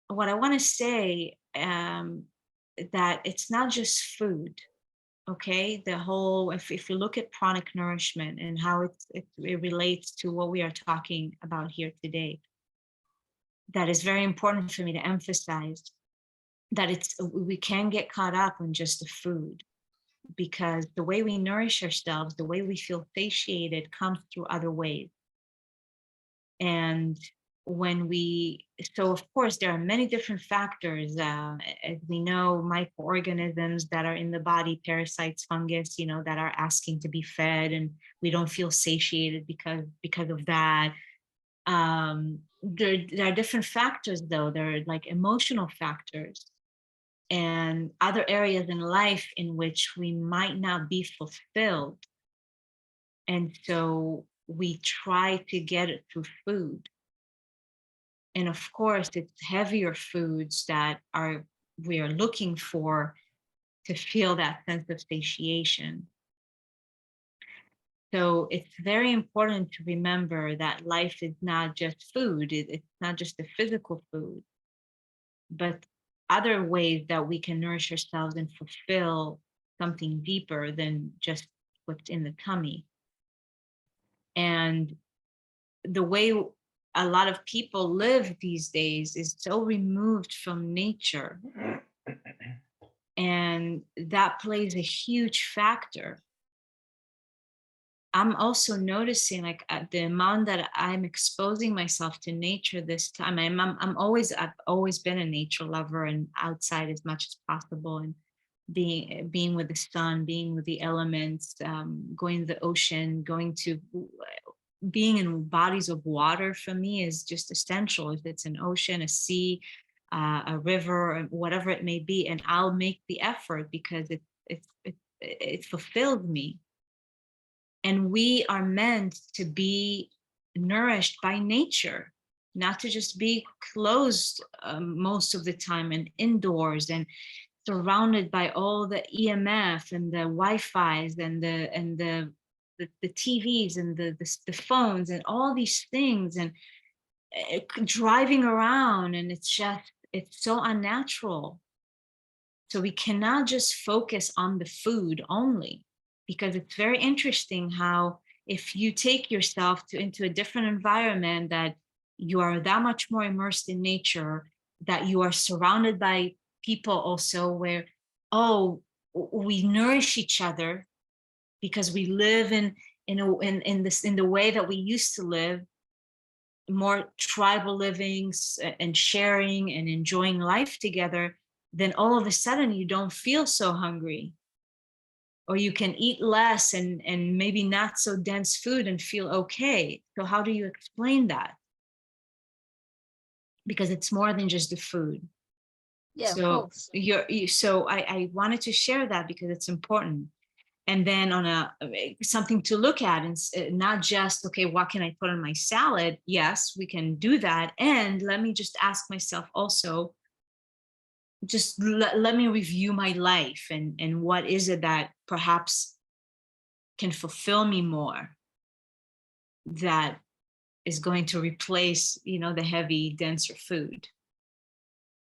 what I want to say, that it's not just food. Okay, the whole, if you look at pranic nourishment and how it relates to what we are talking about here today, that is very important for me to emphasize, that we can get caught up on just the food, because the way we nourish ourselves, the way we feel satiated, comes through other ways. And so of course there are many different factors, as we know, microorganisms that are in the body, parasites, fungus, that are asking to be fed, and we don't feel satiated because of that. There are different factors though. There are like emotional factors and other areas in life in which we might not be fulfilled, and so we try to get it through food. And of course, it's heavier foods that we are looking for to feel that sense of satiation. So it's very important to remember that life is not just food. It's not just the physical food, but other ways that we can nourish ourselves and fulfill something deeper than just what's in the tummy. And the way a lot of people live these days is so removed from nature. And that plays a huge factor. I'm also noticing, like, the amount that I'm exposing myself to nature this time. I've always been a nature lover, and outside as much as possible, and being with the sun, being with the elements, going to the ocean, being in bodies of water for me is just essential. If it's an ocean, a sea, a river, or whatever it may be, and I'll make the effort because it fulfilled me. And we are meant to be nourished by nature, not to just be closed most of the time and indoors and surrounded by all the EMF and the Wi-Fi's and the TVs and the phones and all these things, and driving around, and it's so unnatural. So we cannot just focus on the food only, because it's very interesting how if you take yourself into a different environment, that you are that much more immersed in nature, that you are surrounded by people also where, we nourish each other because we live in the way that we used to live, more tribal livings and sharing and enjoying life together, then all of a sudden you don't feel so hungry, or you can eat less and maybe not so dense food and feel okay. So how do you explain that? Because it's more than just the food. Yeah, so of course. So I wanted to share that because it's important. And then on something to look at, and not just, okay, what can I put on my salad? Yes, we can do that. And let me just ask myself also, just let me review my life, and what is it that perhaps can fulfill me more, that is going to replace, the heavy, denser food.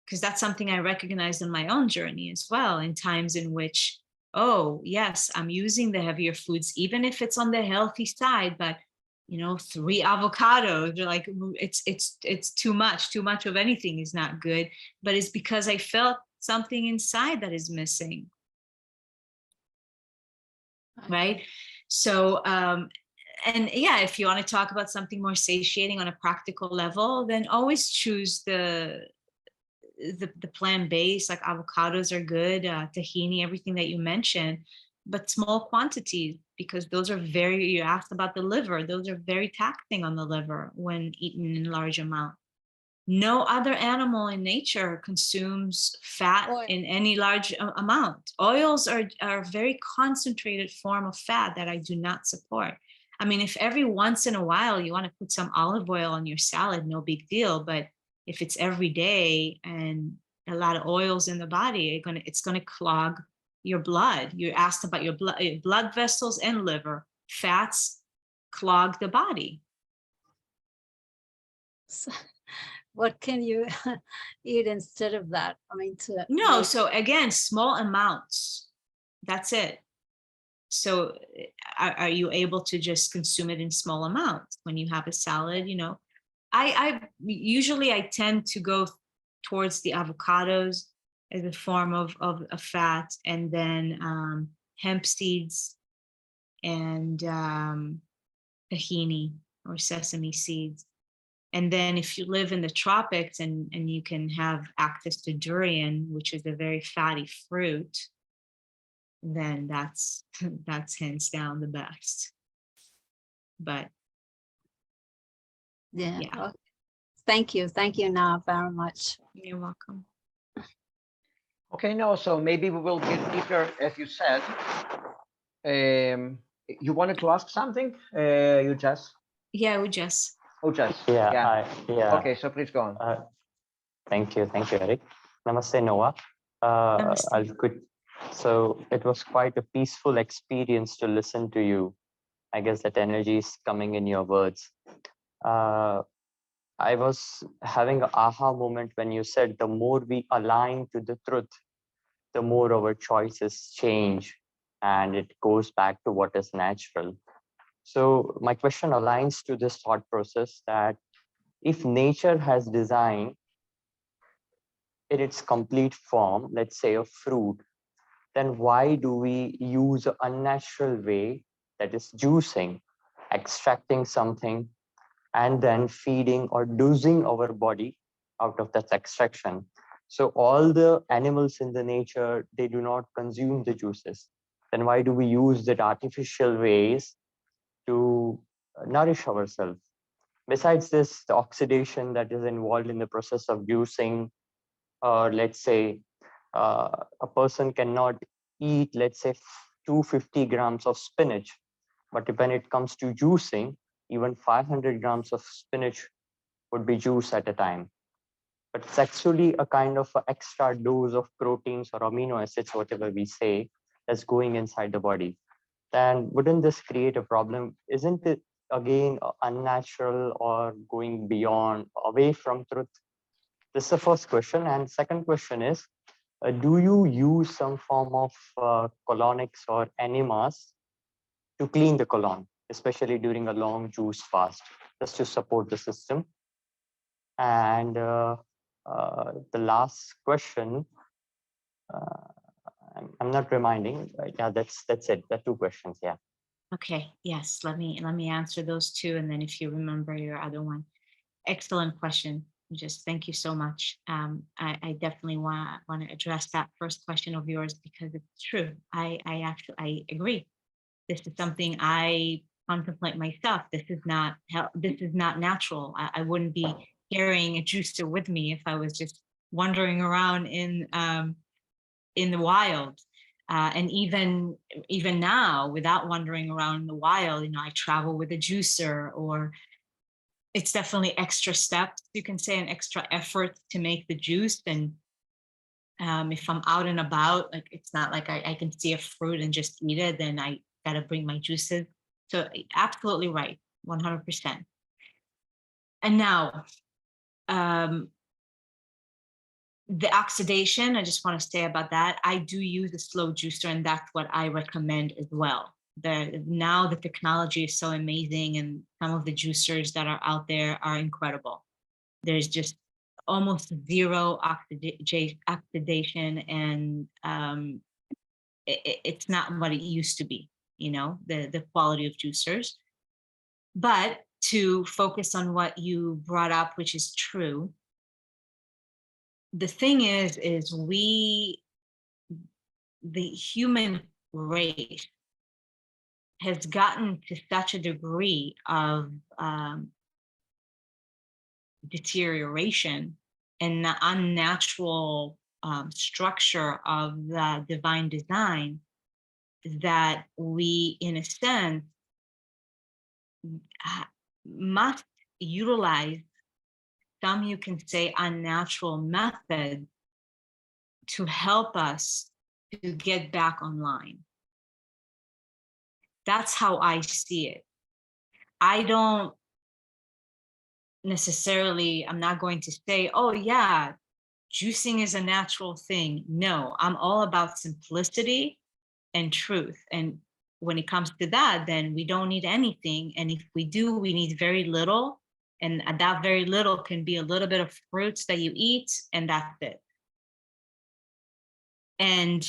Because that's something I recognized in my own journey as well, in times in which, oh yes, I'm using the heavier foods, even if it's on the healthy side, but 3 avocados, you're like, it's too much of anything is not good, but it's because I felt something inside that is missing, right? So and yeah, if you want to talk about something more satiating on a practical level, then always choose the plant-based, like avocados are good, tahini, everything that you mentioned, but small quantities, because those are you asked about the liver, those are very taxing on the liver when eaten in large amounts. No other animal in nature consumes fat in any large amount. Oils are a very concentrated form of fat that I do not support. I mean, if every once in a while you want to put some olive oil on your salad, no big deal. But if it's every day and a lot of oils in the body, it's gonna clog your blood. You're asked about your blood vessels and liver. Fats clog the body. So what can you eat instead of that? I mean, No, so again, small amounts. That's it. So are you able to just consume it in small amounts when you have a salad? You know, I usually tend to go towards the avocados as a form of fat, and then hemp seeds and tahini or sesame seeds. And then if you live in the tropics and you can have access to durian, which is a very fatty fruit, then that's hands down the best. But yeah. yeah. Okay. Thank you, Noa, very much. You're welcome. Okay, no, so maybe we will get deeper, as you said. You wanted to ask something, you just? Yeah, we just. Oh, just. Yeah. Okay, so please go on. Thank you, Arik. Namaste, Noa. Namaste. So it was quite a peaceful experience to listen to you. I guess that energy is coming in your words. I was having an aha moment when you said the more we align to the truth, the more our choices change and it goes back to what is natural. So my question aligns to this thought process that if nature has designed in its complete form, let's say a fruit, then why do we use an unnatural way, that is juicing, extracting something, and then feeding or dosing our body out of that extraction? So all the animals in the nature, they do not consume the juices. Then why do we use that artificial ways to nourish ourselves? Besides this, the oxidation that is involved in the process of juicing, or let's say a person cannot eat, let's say 250 grams of spinach, but when it comes to juicing, even 500 grams of spinach would be juiced at a time. But it's actually a kind of extra dose of proteins or amino acids, whatever we say, that's going inside the body. Then wouldn't this create a problem? Isn't it again unnatural or going beyond, away from truth? This is the first question. And second question is, do you use some form of colonics or enemas to clean the colon, especially during a long juice fast, just to support the system? And the last question, I'm not reminding. Yeah, that's it. The two questions. Yeah. Okay. Yes. Let me answer those two, and then if you remember your other one. Excellent question. Just thank you so much. I definitely want to address that first question of yours because it's true. I agree. This is something I contemplate myself. This is not natural. I wouldn't be carrying a juicer with me if I was just wandering around in the wild. And even now, without wandering around in the wild, you know, I travel with a juicer, or it's definitely extra steps, you can say, an extra effort to make the juice. And if I'm out and about, like, it's not like I can see a fruit and just eat it, then I gotta bring my juices. So absolutely right, 100%. And now, the oxidation, I just want to say about that. I do use a slow juicer, and that's what I recommend as well. Now the technology is so amazing, and some of the juicers that are out there are incredible. There's just almost zero oxidation, and it's not what it used to be, you know, the quality of juicers. But to focus on what you brought up, which is true, the thing is the human race has gotten to such a degree of deterioration and the unnatural structure of the divine design that we, in a sense, must utilize some, you can say, unnatural method to help us to get back online. That's how I see it. I don't necessarily, I'm not going to say, oh yeah, juicing is a natural thing. No, I'm all about simplicity and truth. And when it comes to that, then we don't need anything. And if we do, we need very little. And that very little can be a little bit of fruits that you eat, and that's it. And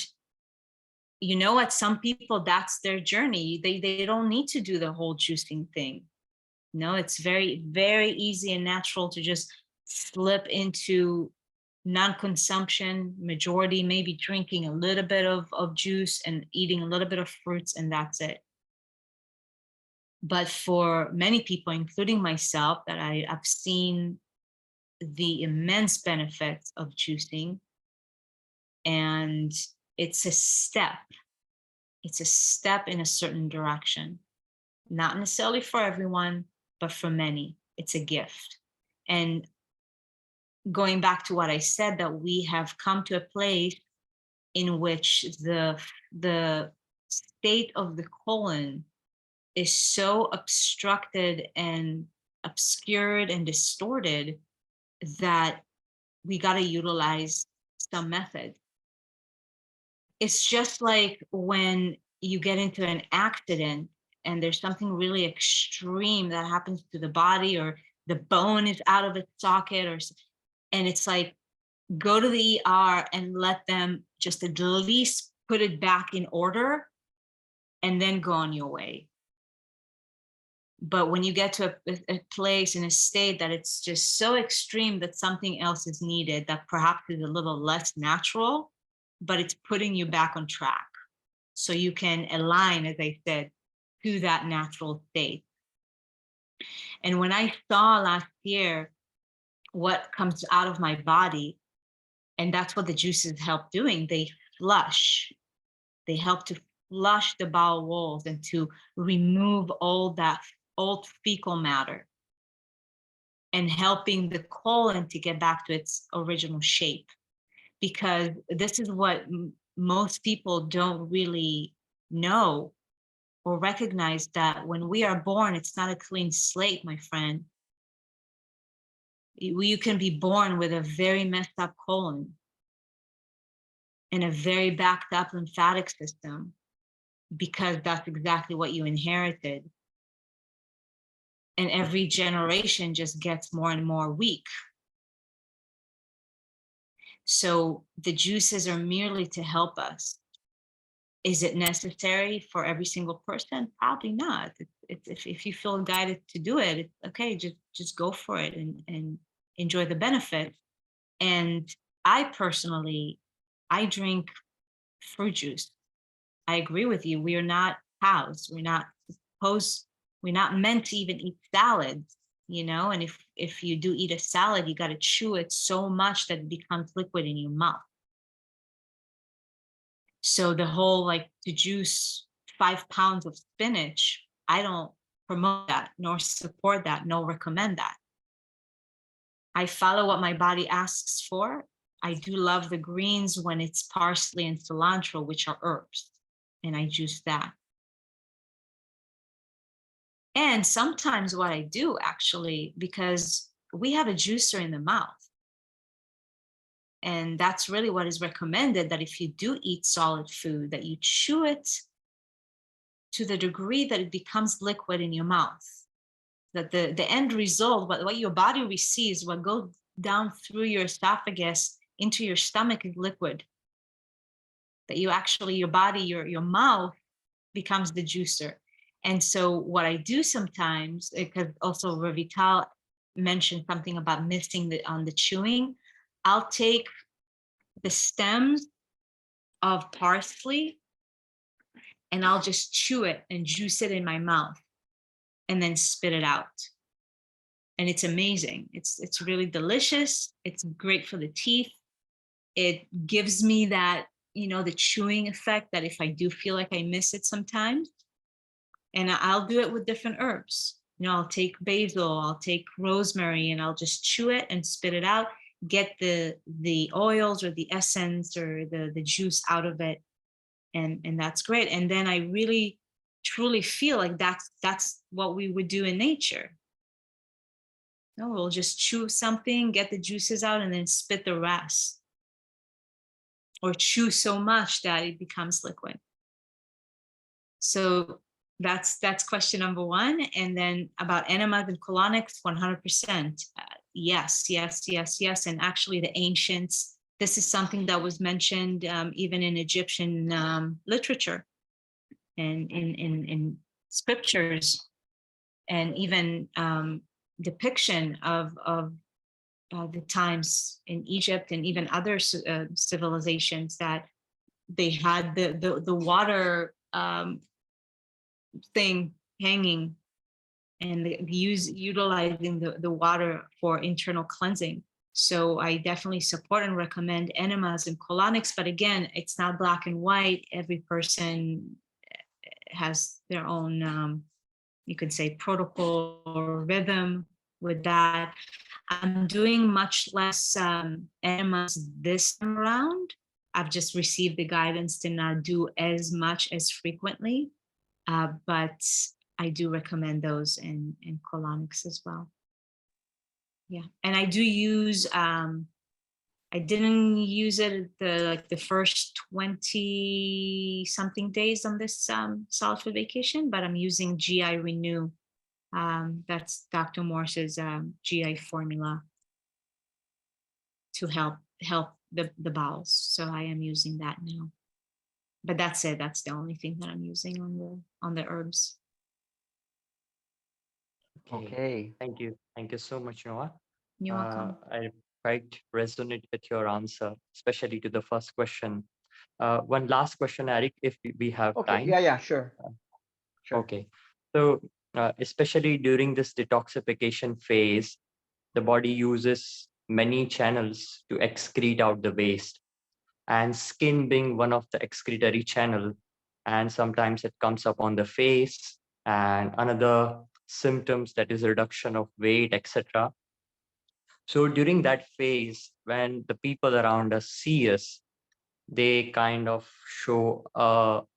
you know what? Some people, that's their journey. They don't need to do the whole juicing thing. No, it's very, very easy and natural to just slip into non-consumption, majority maybe drinking a little bit of juice and eating a little bit of fruits, and that's it. But for many people, including myself, that I've seen the immense benefits of juicing, and it's a step. It's a step in a certain direction, not necessarily for everyone, but for many, it's a gift. And going back to what I said, that we have come to a place in which the state of the colon is so obstructed and obscured and distorted that we got to utilize some method. It's just like when you get into an accident and there's something really extreme that happens to the body, or the bone is out of its socket, and it's like, go to the ER and let them just at least put it back in order and then go on your way. But when you get to a place, in a state that it's just so extreme that something else is needed, that perhaps is a little less natural, but it's putting you back on track. So you can align, as I said, to that natural state. And when I saw last year what comes out of my body, and that's what the juices help doing, they flush. They help to flush the bowel walls and to remove all that old fecal matter, and helping the colon to get back to its original shape. Because this is what most people don't really know or recognize, that when we are born, it's not a clean slate, my friend. You can be born with a very messed up colon and a very backed up lymphatic system, because that's exactly what you inherited. And every generation just gets more and more weak. So the juices are merely to help us. Is it necessary for every single person? Probably not. If you feel guided to do it, it's okay, just go for it and enjoy the benefit. And I personally, I drink fruit juice. I agree with you. We are not cows. We're not meant to even eat salads, you know? And if you do eat a salad, you got to chew it so much that it becomes liquid in your mouth. So the whole, like, to juice 5 pounds of spinach, I don't promote that, nor support that, nor recommend that. I follow what my body asks for. I do love the greens when it's parsley and cilantro, which are herbs, and I juice that. And sometimes what I do, actually, because we have a juicer in the mouth, and that's really what is recommended, that if you do eat solid food, that you chew it to the degree that it becomes liquid in your mouth. That the end result, what your body receives, what goes down through your esophagus into your stomach, is liquid. That you actually, your body, your mouth becomes the juicer. And so what I do sometimes, because also Ravital mentioned something about missing on the chewing, I'll take the stems of parsley and I'll just chew it and juice it in my mouth and then spit it out. And it's amazing. It's really delicious. It's great for the teeth. It gives me that, you know, the chewing effect that if I do feel like I miss it sometimes. And I'll do it with different herbs. I'll take basil, I'll take rosemary, and I'll just chew it and spit it out, get the oils or the essence or the juice out of it. And that's great. And then I really truly feel like that's what we would do in nature. We'll just chew something, get the juices out, and then spit the rest. Or chew so much that it becomes liquid. So that's question number one. And then about enemas and colonics, 100%. Yes. And actually the ancients, this is something that was mentioned even in Egyptian literature and in scriptures, and even depiction of the times in Egypt and even other civilizations, that they had the water thing hanging, and utilizing the water for internal cleansing. So I definitely support and recommend enemas and colonics, but again, it's not black and white. Every person has their own, you could say, protocol or rhythm with that. I'm doing much less enemas this time around. I've just received the guidance to not do as much as frequently, but I do recommend those in colonics as well. Yeah, and I do use, I didn't use it the first 20 something days on this solid food vacation, but I'm using GI Renew. That's Dr. Morse's GI formula to help the bowels. So I am using that now. But that's it. That's the only thing that I'm using on the herbs. Okay. Thank you so much, Noa. You're welcome. I quite resonate with your answer, especially to the first question. One last question, Arik, if we have time. Yeah, sure. Okay. So especially during this detoxification phase, the body uses many channels to excrete out the waste, and skin being one of the excretory channel. And sometimes it comes up on the face, and another symptoms, that is reduction of weight, etc. So during that phase, when the people around us see us, they kind of show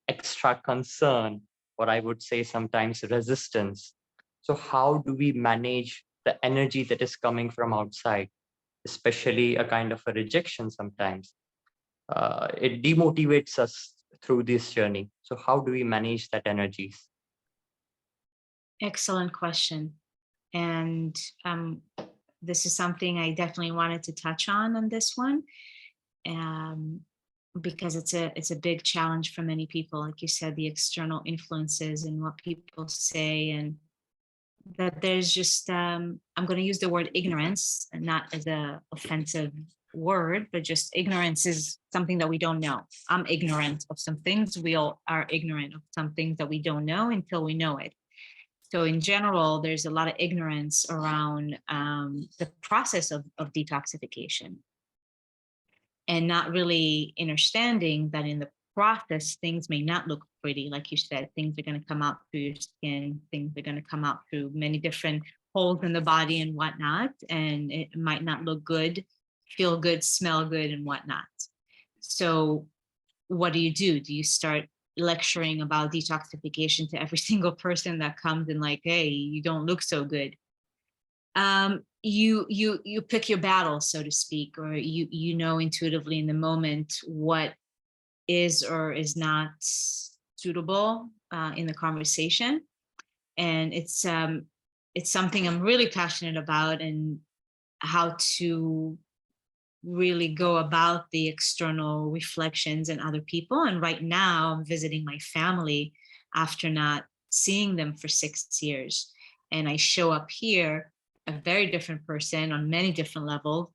extra concern, or I would say sometimes resistance. So how do we manage the energy that is coming from outside, especially a kind of a rejection sometimes? It demotivates us through this journey. So how do we manage that energies? Excellent question. And this is something I definitely wanted to touch on this one, because it's a big challenge for many people. Like you said, the external influences and what people say, and that there's just, I'm going to use the word ignorance, and not as a offensive word, but just ignorance is something that we don't know. I'm ignorant of some things. We all are ignorant of some things that we don't know until we know it. So in general, there's a lot of ignorance around the process of detoxification, and not really understanding that in the process, things may not look pretty. Like you said, things are going to come out through your skin, things are going to come out through many different holes in the body and whatnot, and it might not look good, feel good, smell good, and whatnot. So what do? Do you start lecturing about detoxification to every single person that comes and like, hey, you don't look so good? You pick your battle, so to speak, or you know intuitively in the moment what is or is not suitable in the conversation. And it's something I'm really passionate about, and how to really go about the external reflections in other people. And right now I'm visiting my family after not seeing them for 6 years, and I show up here a very different person on many different levels,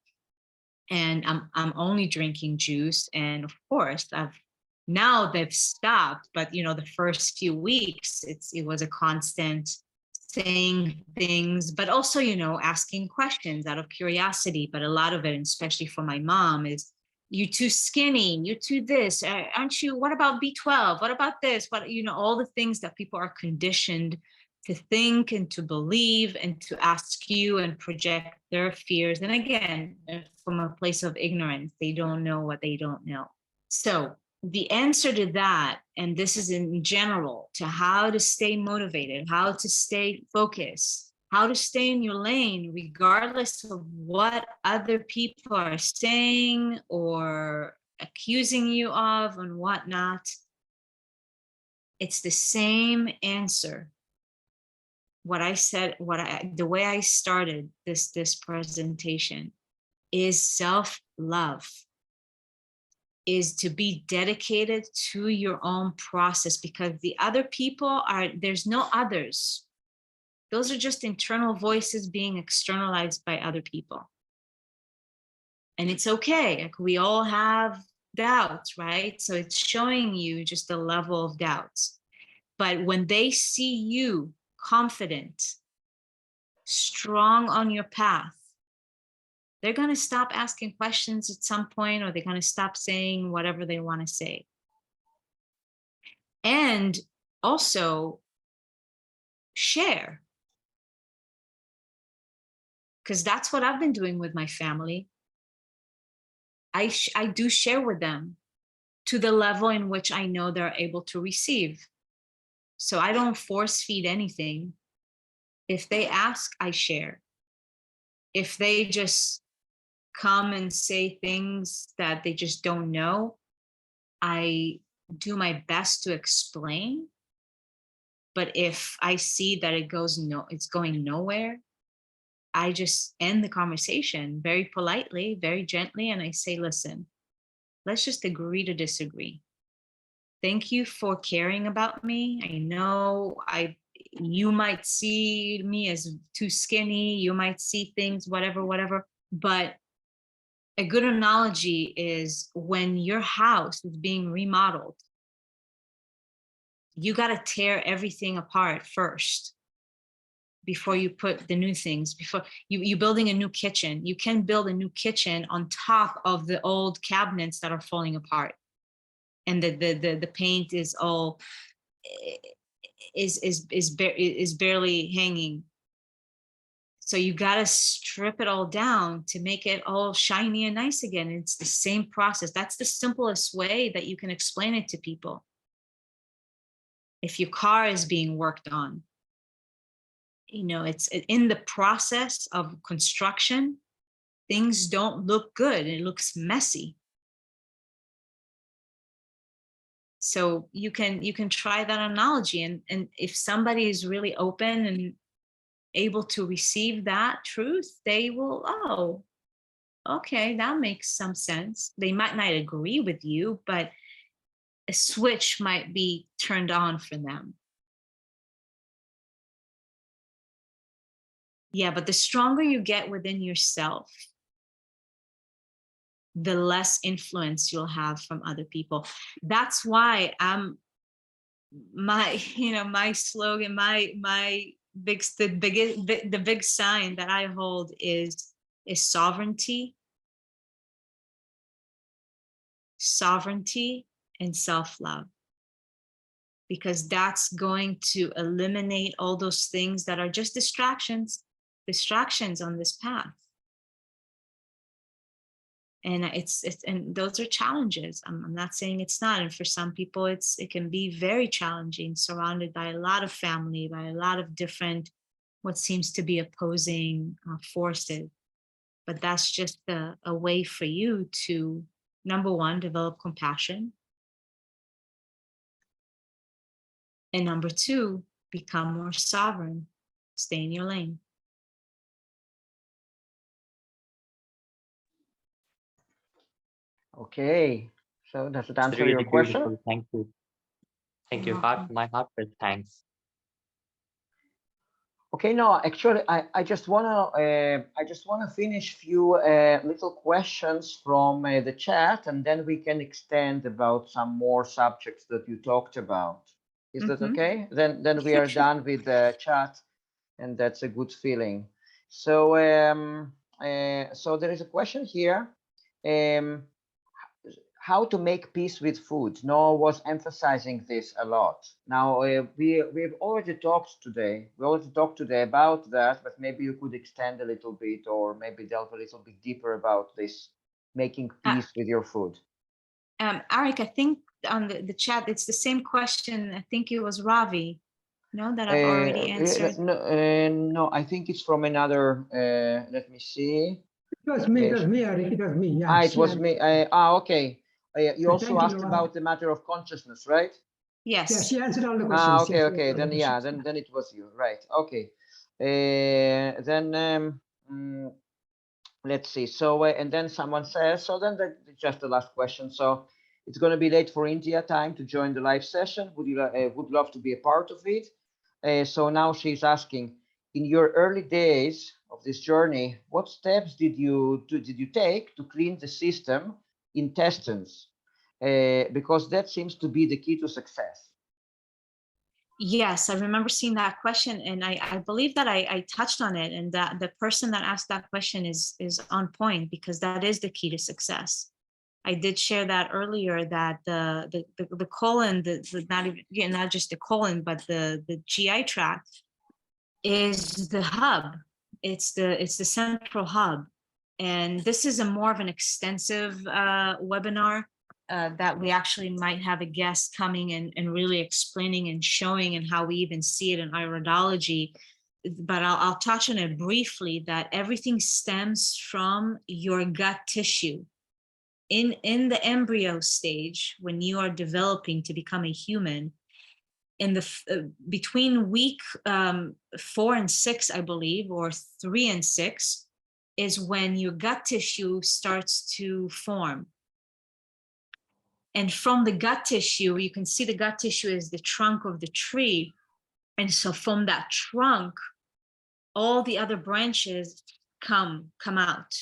and I'm only drinking juice. And of course now they've stopped, but the first few weeks it was a constant saying things, but also asking questions out of curiosity. But a lot of it, especially for my mom, is, you're too skinny, you're too this, aren't you, what about B12, what about this, what all the things that people are conditioned to think and to believe and to ask you and project their fears. And again, from a place of ignorance, they don't know what they don't know. So the answer to that, and this is in general, to how to stay motivated, how to stay focused, how to stay in your lane, regardless of what other people are saying or accusing you of and whatnot, it's the same answer. What I said, the way I started this presentation is self-love, is to be dedicated to your own process, because the other people there's no others. Those are just internal voices being externalized by other people. And it's okay, like we all have doubts, right? So it's showing you just the level of doubts. But when they see you confident, strong on your path, they're going to stop asking questions at some point, or they're going to stop saying whatever they want to say. And also share, because that's what I've been doing with my family. I do share with them to the level in which I know they're able to receive. So I don't force feed anything. If they ask, I share. If they just come and say things that they just don't know, I do my best to explain. But if I see that it's going nowhere, I just end the conversation very politely, very gently, and I say, listen, let's just agree to disagree. Thank you for caring about me. I know you might see me as too skinny, you might see things, whatever, but a good analogy is when your house is being remodeled, you got to tear everything apart first before you put the new things. Before you're building a new kitchen, you can build a new kitchen on top of the old cabinets that are falling apart, and the paint is all is barely hanging. So you got to strip it all down to make it all shiny and nice again. It's the same process. That's the simplest way that you can explain it to people. If your car is being worked on, it's in the process of construction, things don't look good. It looks messy. So you can try that analogy, and if somebody is really open and able to receive that truth, they will, oh, okay, that makes some sense. They might not agree with you, but a switch might be turned on for them. Yeah, but the stronger you get within yourself, the less influence you'll have from other people. That's why my slogan, the big sign that I hold is sovereignty and self-love, because that's going to eliminate all those things that are just distractions on this path. And and those are challenges. I'm not saying it's not. And for some people, it can be very challenging, surrounded by a lot of family, by a lot of different, what seems to be opposing forces. But that's just a way for you to, number one, develop compassion. And number two, become more sovereign, stay in your lane. Okay, so does it It's answer really your question? beautiful. Thank you. Thank you. My heartfelt thanks. Okay, no, actually, I just wanna finish few little questions from the chat, and then we can extend about some more subjects that you talked about. Is that okay? Then we are done with the chat, and that's a good feeling. So so there is a question here. how to make peace with food. Noa was emphasizing this a lot. Now, we've already talked today. We already talked today about that, but maybe you could extend a little bit, or maybe delve a little bit deeper about this, making peace with your food. Arik, I think on the chat, it's the same question. I think it was Ravi, no, that I've already answered. No, I think it's from another, let me see. It was me, Arik, it was me. Yeah, It was me. Okay. You also thank you, asked Noa. about the matter of consciousness, right? Yes. Yeah, she answered all the questions. Okay, Yes, okay. all the Then yeah, questions. then it was you, right? Okay. Let's see. So and then someone says, so then just the last question. So it's going to be late for India time to join the live session. Would love to be a part of it. So now she's asking, in your early days of this journey, what steps did you take to clean the system, intestines? Because that seems to be the key to success. Yes, I remember seeing that question, and I believe that I touched on it, and that the person that asked that question is on point, because that is the key to success. I did share that earlier, that the colon, not even, not just the colon, but the GI tract is the hub. It's the central hub, and this is a more of an extensive webinar. That we actually might have a guest coming and really explaining and showing, and how we even see it in iridology. But I'll touch on it briefly, that everything stems from your gut tissue. In the embryo stage, when you are developing to become a human, in the between week 4 and 6, I believe, or 3 and 6, is when your gut tissue starts to form. And from the gut tissue, you can see the gut tissue is the trunk of the tree. And so from that trunk, all the other branches come out.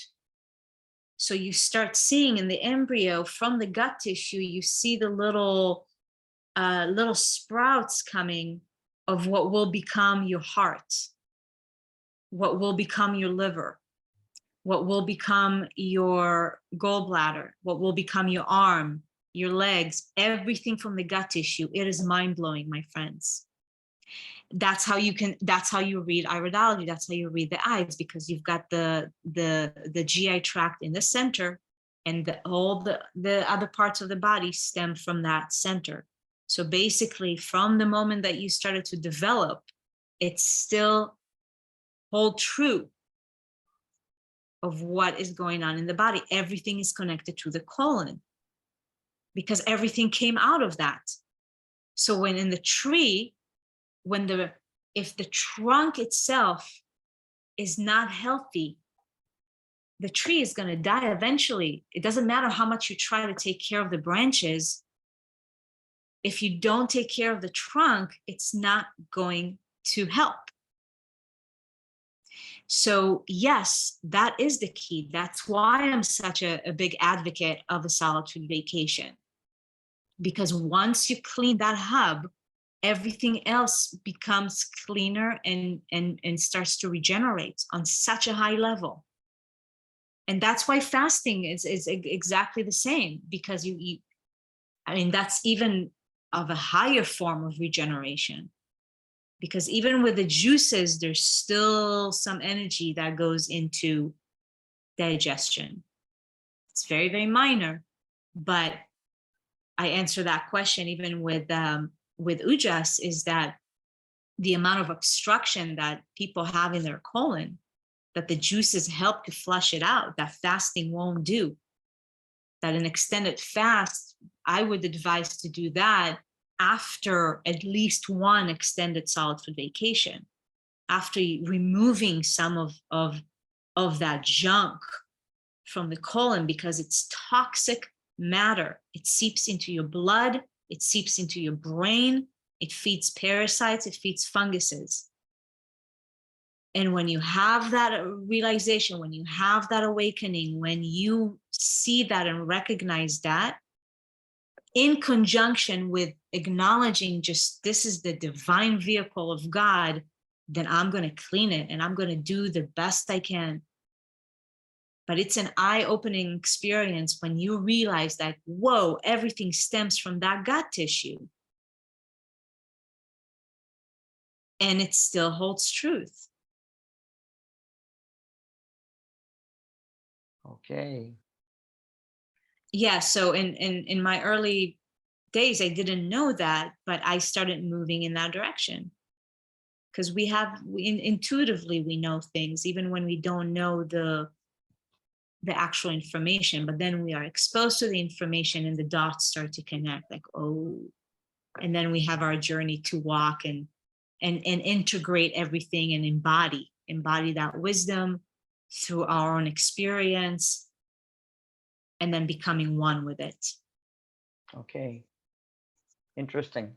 So you start seeing in the embryo, from the gut tissue, you see the little sprouts coming of what will become your heart, what will become your liver, what will become your gallbladder, what will become your arm, your legs, everything from the gut tissue. It is mind-blowing, my friends. That's how you read iridology. That's how you read the eyes, because you've got the GI tract in the center, and all the other parts of the body stem from that center. So basically, from the moment that you started to develop, it's still hold true of what is going on in the body. Everything is connected to the colon, because everything came out of that. So when in the tree, if the trunk itself is not healthy, the tree is going to die eventually. It doesn't matter how much you try to take care of the branches. If you don't take care of the trunk, it's not going to help. So yes, that is the key. That's why I'm such a big advocate of a solitude vacation. Because once you clean that hub, everything else becomes cleaner and starts to regenerate on such a high level. And that's why fasting is exactly the same, because that's even of a higher form of regeneration. Because even with the juices, there's still some energy that goes into digestion. It's very, very minor, but I answer that question even with Ujas, is that the amount of obstruction that people have in their colon, that the juices help to flush it out, that fasting won't do. That an extended fast, I would advise to do that after at least one extended solitude vacation, after removing some of that junk from the colon, because it's toxic matter. It seeps into your blood, it seeps into your brain, it feeds parasites, it feeds funguses. And when you have that realization, when you have that awakening, when you see that and recognize that, in conjunction with acknowledging just this is the divine vehicle of God, then I'm going to clean it and I'm going to do the best I can But it's an eye-opening experience when you realize that, whoa, everything stems from that gut tissue. And it still holds truth. Okay. Yeah, so in my early days, I didn't know that, but I started moving in that direction. Because intuitively we know things, even when we don't know the actual information, but then we are exposed to the information and the dots start to connect, like, oh, and then we have our journey to walk and integrate everything and embody that wisdom through our own experience, and then becoming one with it. Okay. Interesting.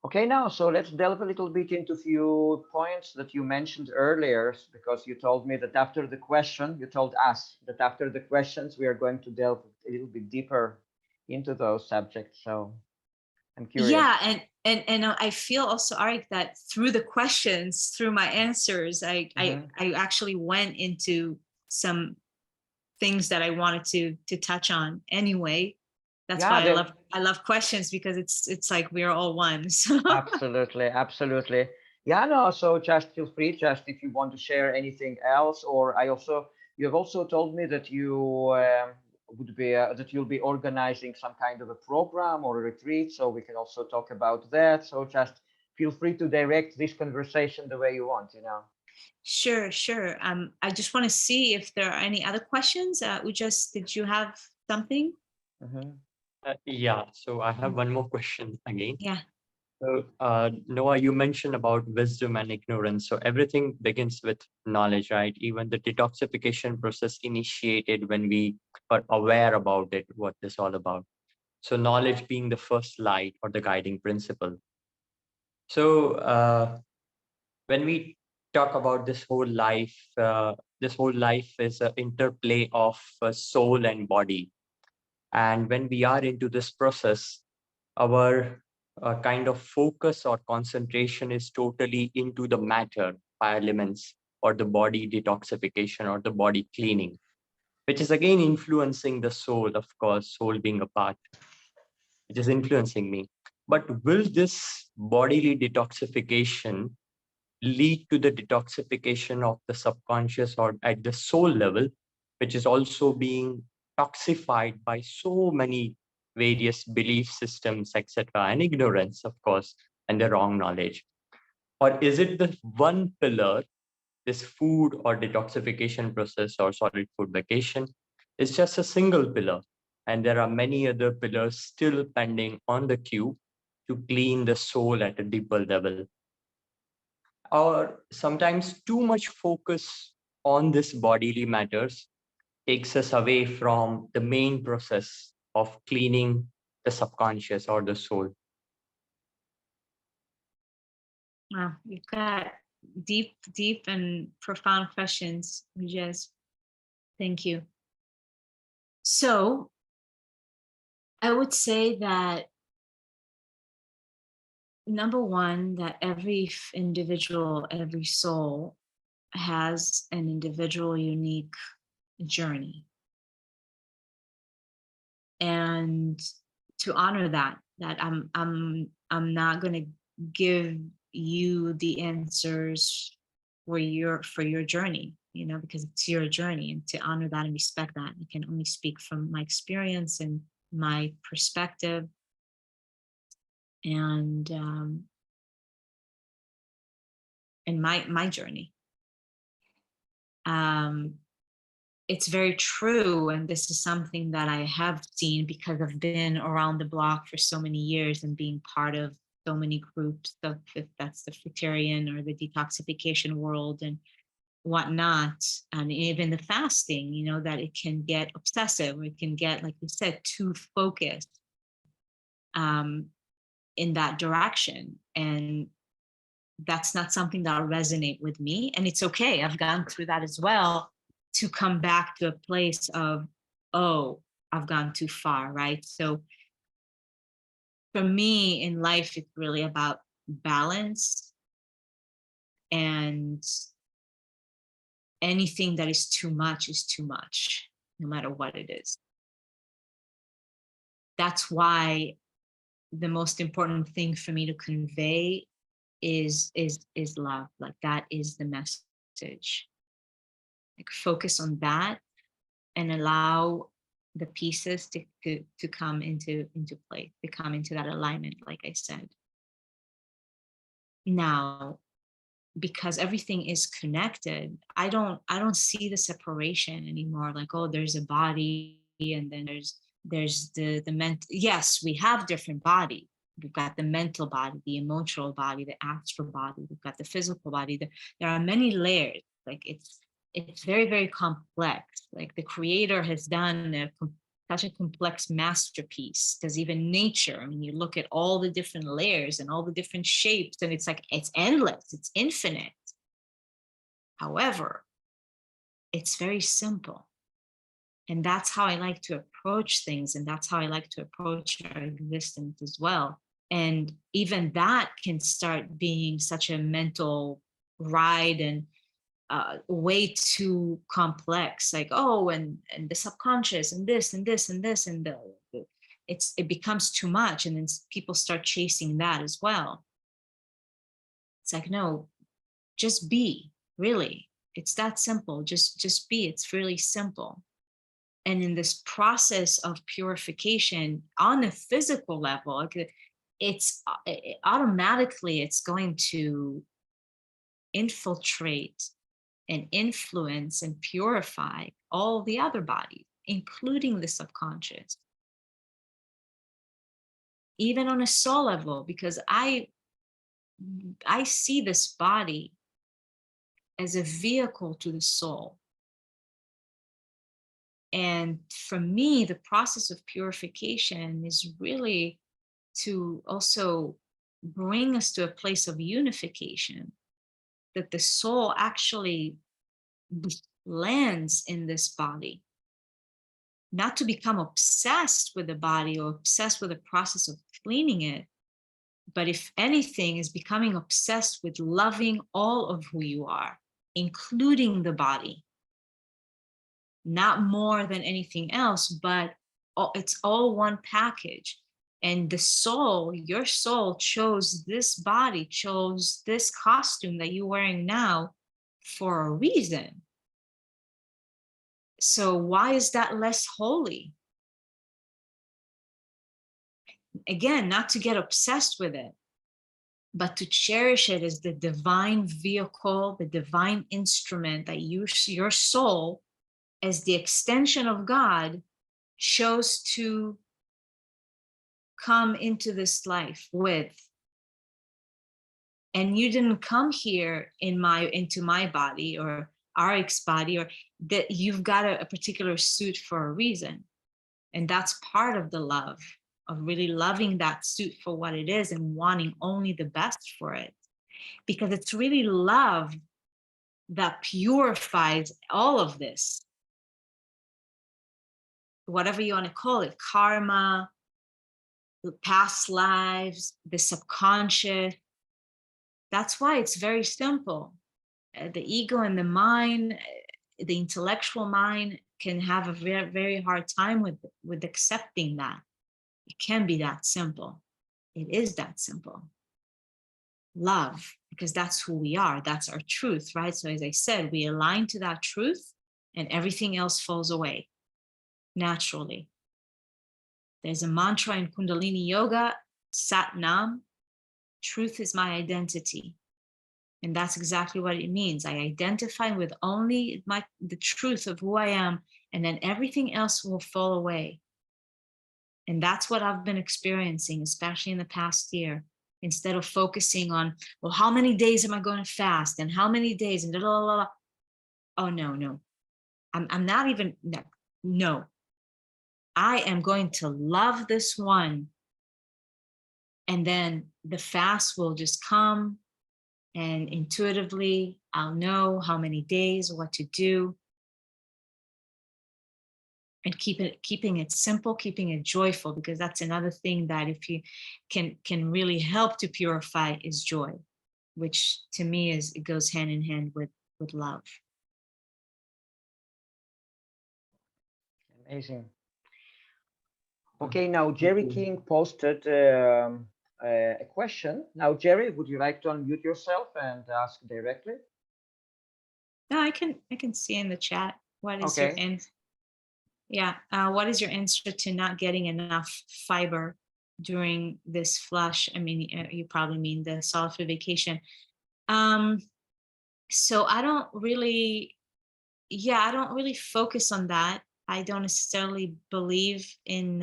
Okay, now, so let's delve a little bit into a few points that you mentioned earlier, because you told me that after the question, you told us that after the questions, we are going to delve a little bit deeper into those subjects. So I'm curious. Yeah, and I feel also, Arik, that through the questions, through my answers, I actually went into some things that I wanted to touch on anyway. That's why I love questions, because it's like we're all one. So. Absolutely. Yeah, no, so just feel free, just if you want to share anything else, or you have also told me that you that you'll be organizing some kind of a program or a retreat, so we can also talk about that. So just feel free to direct this conversation the way you want, you know. Sure. I just want to see if there are any other questions. Did you have something? Yeah, so I have one more question again. Yeah. So, Noah, you mentioned about wisdom and ignorance. So everything begins with knowledge, right? Even the detoxification process initiated when we are aware about it, what this all about. So knowledge being the first light or the guiding principle. So when we talk about this whole life is an interplay of soul and body. And when we are into this process, our kind of focus or concentration is totally into the matter by elements, or the body detoxification or the body cleaning, which is again influencing the soul, of course, soul being a part, which is influencing me. But will this bodily detoxification lead to the detoxification of the subconscious or at the soul level, which is also being toxified by so many various belief systems, etc., and ignorance, of course, and the wrong knowledge? Or is it the one pillar, this food or detoxification process or solid food vacation, is just a single pillar, and there are many other pillars still pending on the queue to clean the soul at a deeper level? Or sometimes too much focus on this bodily matters takes us away from the main process of cleaning the subconscious or the soul. Wow, you've got deep and profound questions, Rajesh. Thank you. So I would say that, number one, that every individual, every soul has an individual, unique journey. And to honor that I'm not going to give you the answers for your journey, because it's your journey, and to honor that and respect that, I can only speak from my experience and my perspective. And my journey. It's very true, and this is something that I have seen because I've been around the block for so many years and being part of so many groups, if that's the fruitarian or the detoxification world and whatnot, and even the fasting, that it can get obsessive, or it can get, like you said, too focused in that direction. And that's not something that'll resonate with me. And it's okay. I've gone through that as well, to come back to a place of, oh, I've gone too far, right? So for me in life, it's really about balance and anything that is too much, no matter what it is. That's why the most important thing for me to convey is love. Like, that is the message. Like, focus on that and allow the pieces to come into play, to come into that alignment, like I said. Now, because everything is connected, I don't see the separation anymore. Like, oh, there's a body, and then there's the mental. Yes, we have different body. We've got the mental body, the emotional body, the astral body. We've got the physical body. There are many layers. Like, it's very, very complex. Like, the creator has done such a complex masterpiece, because even nature, I mean, you look at all the different layers and all the different shapes, and it's like, it's endless, it's infinite. However, it's very simple. And that's how I like to approach things. And that's how I like to approach our existence as well. And even that can start being such a mental ride and way too complex. Like, oh, and the subconscious, and this and this and this, and it becomes too much. And then people start chasing that as well. It's like, no, just be. Really, it's that simple. Just be. It's really simple. And in this process of purification on a physical level, it's automatically, it's going to infiltrate and influence and purify all the other bodies, including the subconscious. Even on a soul level, because I see this body as a vehicle to the soul. And for me, the process of purification is really to also bring us to a place of unification, that the soul actually lands in this body, not to become obsessed with the body or obsessed with the process of cleaning it, but if anything, is becoming obsessed with loving all of who you are, including the body. Not more than anything else, but it's all one package. And the soul, your soul, chose this body, chose this costume that you're wearing now for a reason. So why is that less holy? Again, not to get obsessed with it, but to cherish it as the divine vehicle, the divine instrument that your soul, as the extension of God, chose to come into this life with. And you didn't come here into my body or Arik's body, or that you've got a particular suit for a reason. And that's part of the love, of really loving that suit for what it is and wanting only the best for it. Because it's really love that purifies all of this. Whatever you want to call it, karma, the past lives, the subconscious. That's why it's very simple. The ego and the mind, the intellectual mind, can have a very, very hard time with accepting that. It can be that simple. It is that simple. Love, because that's who we are. That's our truth, right? So as I said, we align to that truth and everything else falls away naturally. There's a mantra in Kundalini Yoga, Sat Nam, truth is my identity. And that's exactly what it means. I identify with only the truth of who I am, and then everything else will fall away. And that's what I've been experiencing, especially in the past year. Instead of focusing on, well, how many days am I going to fast? And how many days? And blah, blah, blah. Oh, no. I'm not even, no. I am going to love this one. And then the fast will just come, and intuitively I'll know how many days, what to do. And keeping it simple, keeping it joyful, because that's another thing that if you can really help to purify is joy, which to me it goes hand in hand with love. Amazing. Okay, now Jerry King posted a question. Now, Jerry, would you like to unmute yourself and ask directly? No, I can see in the chat. What is your Okay. answer? Yeah. What is your answer to not getting enough fiber during this flush? I mean, you probably mean the solid food vacation. So I don't really focus on that. I don't necessarily believe in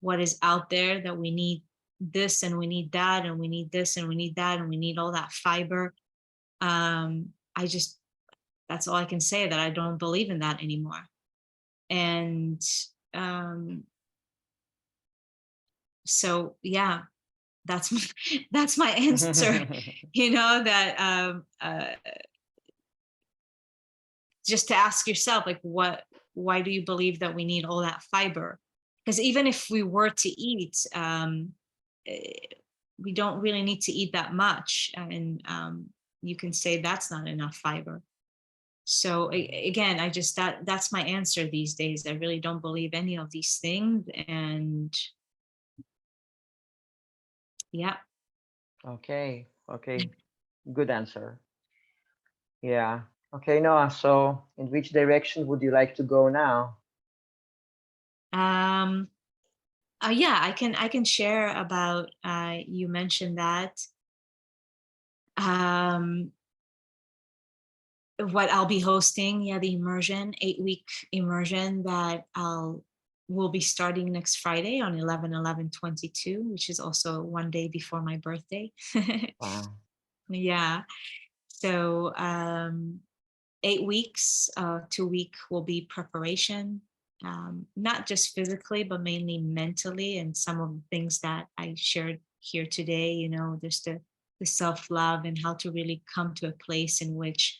what is out there, that we need this and we need that and we need this and we need that and we need all that fiber. That's all I can say, that I don't believe in that anymore. And so yeah, that's my answer. You know, that just to ask yourself, like, why do you believe that we need all that fiber? Because even if we were to eat, we don't really need to eat that much, and you can say that's not enough fiber. So again, that's my answer these days. I really don't believe any of these things, and yeah. Okay, good answer. Yeah. Okay, Noah, so in which direction would you like to go now? Yeah, I can share about, you mentioned that, what I'll be hosting. Yeah, the immersion, 8-week immersion that will be starting next Friday on 11/11/22, which is also one day before my birthday. Wow. Yeah. So 8 weeks, 2 week will be preparation, not just physically, but mainly mentally. And some of the things that I shared here today, you know, there's the self-love and how to really come to a place in which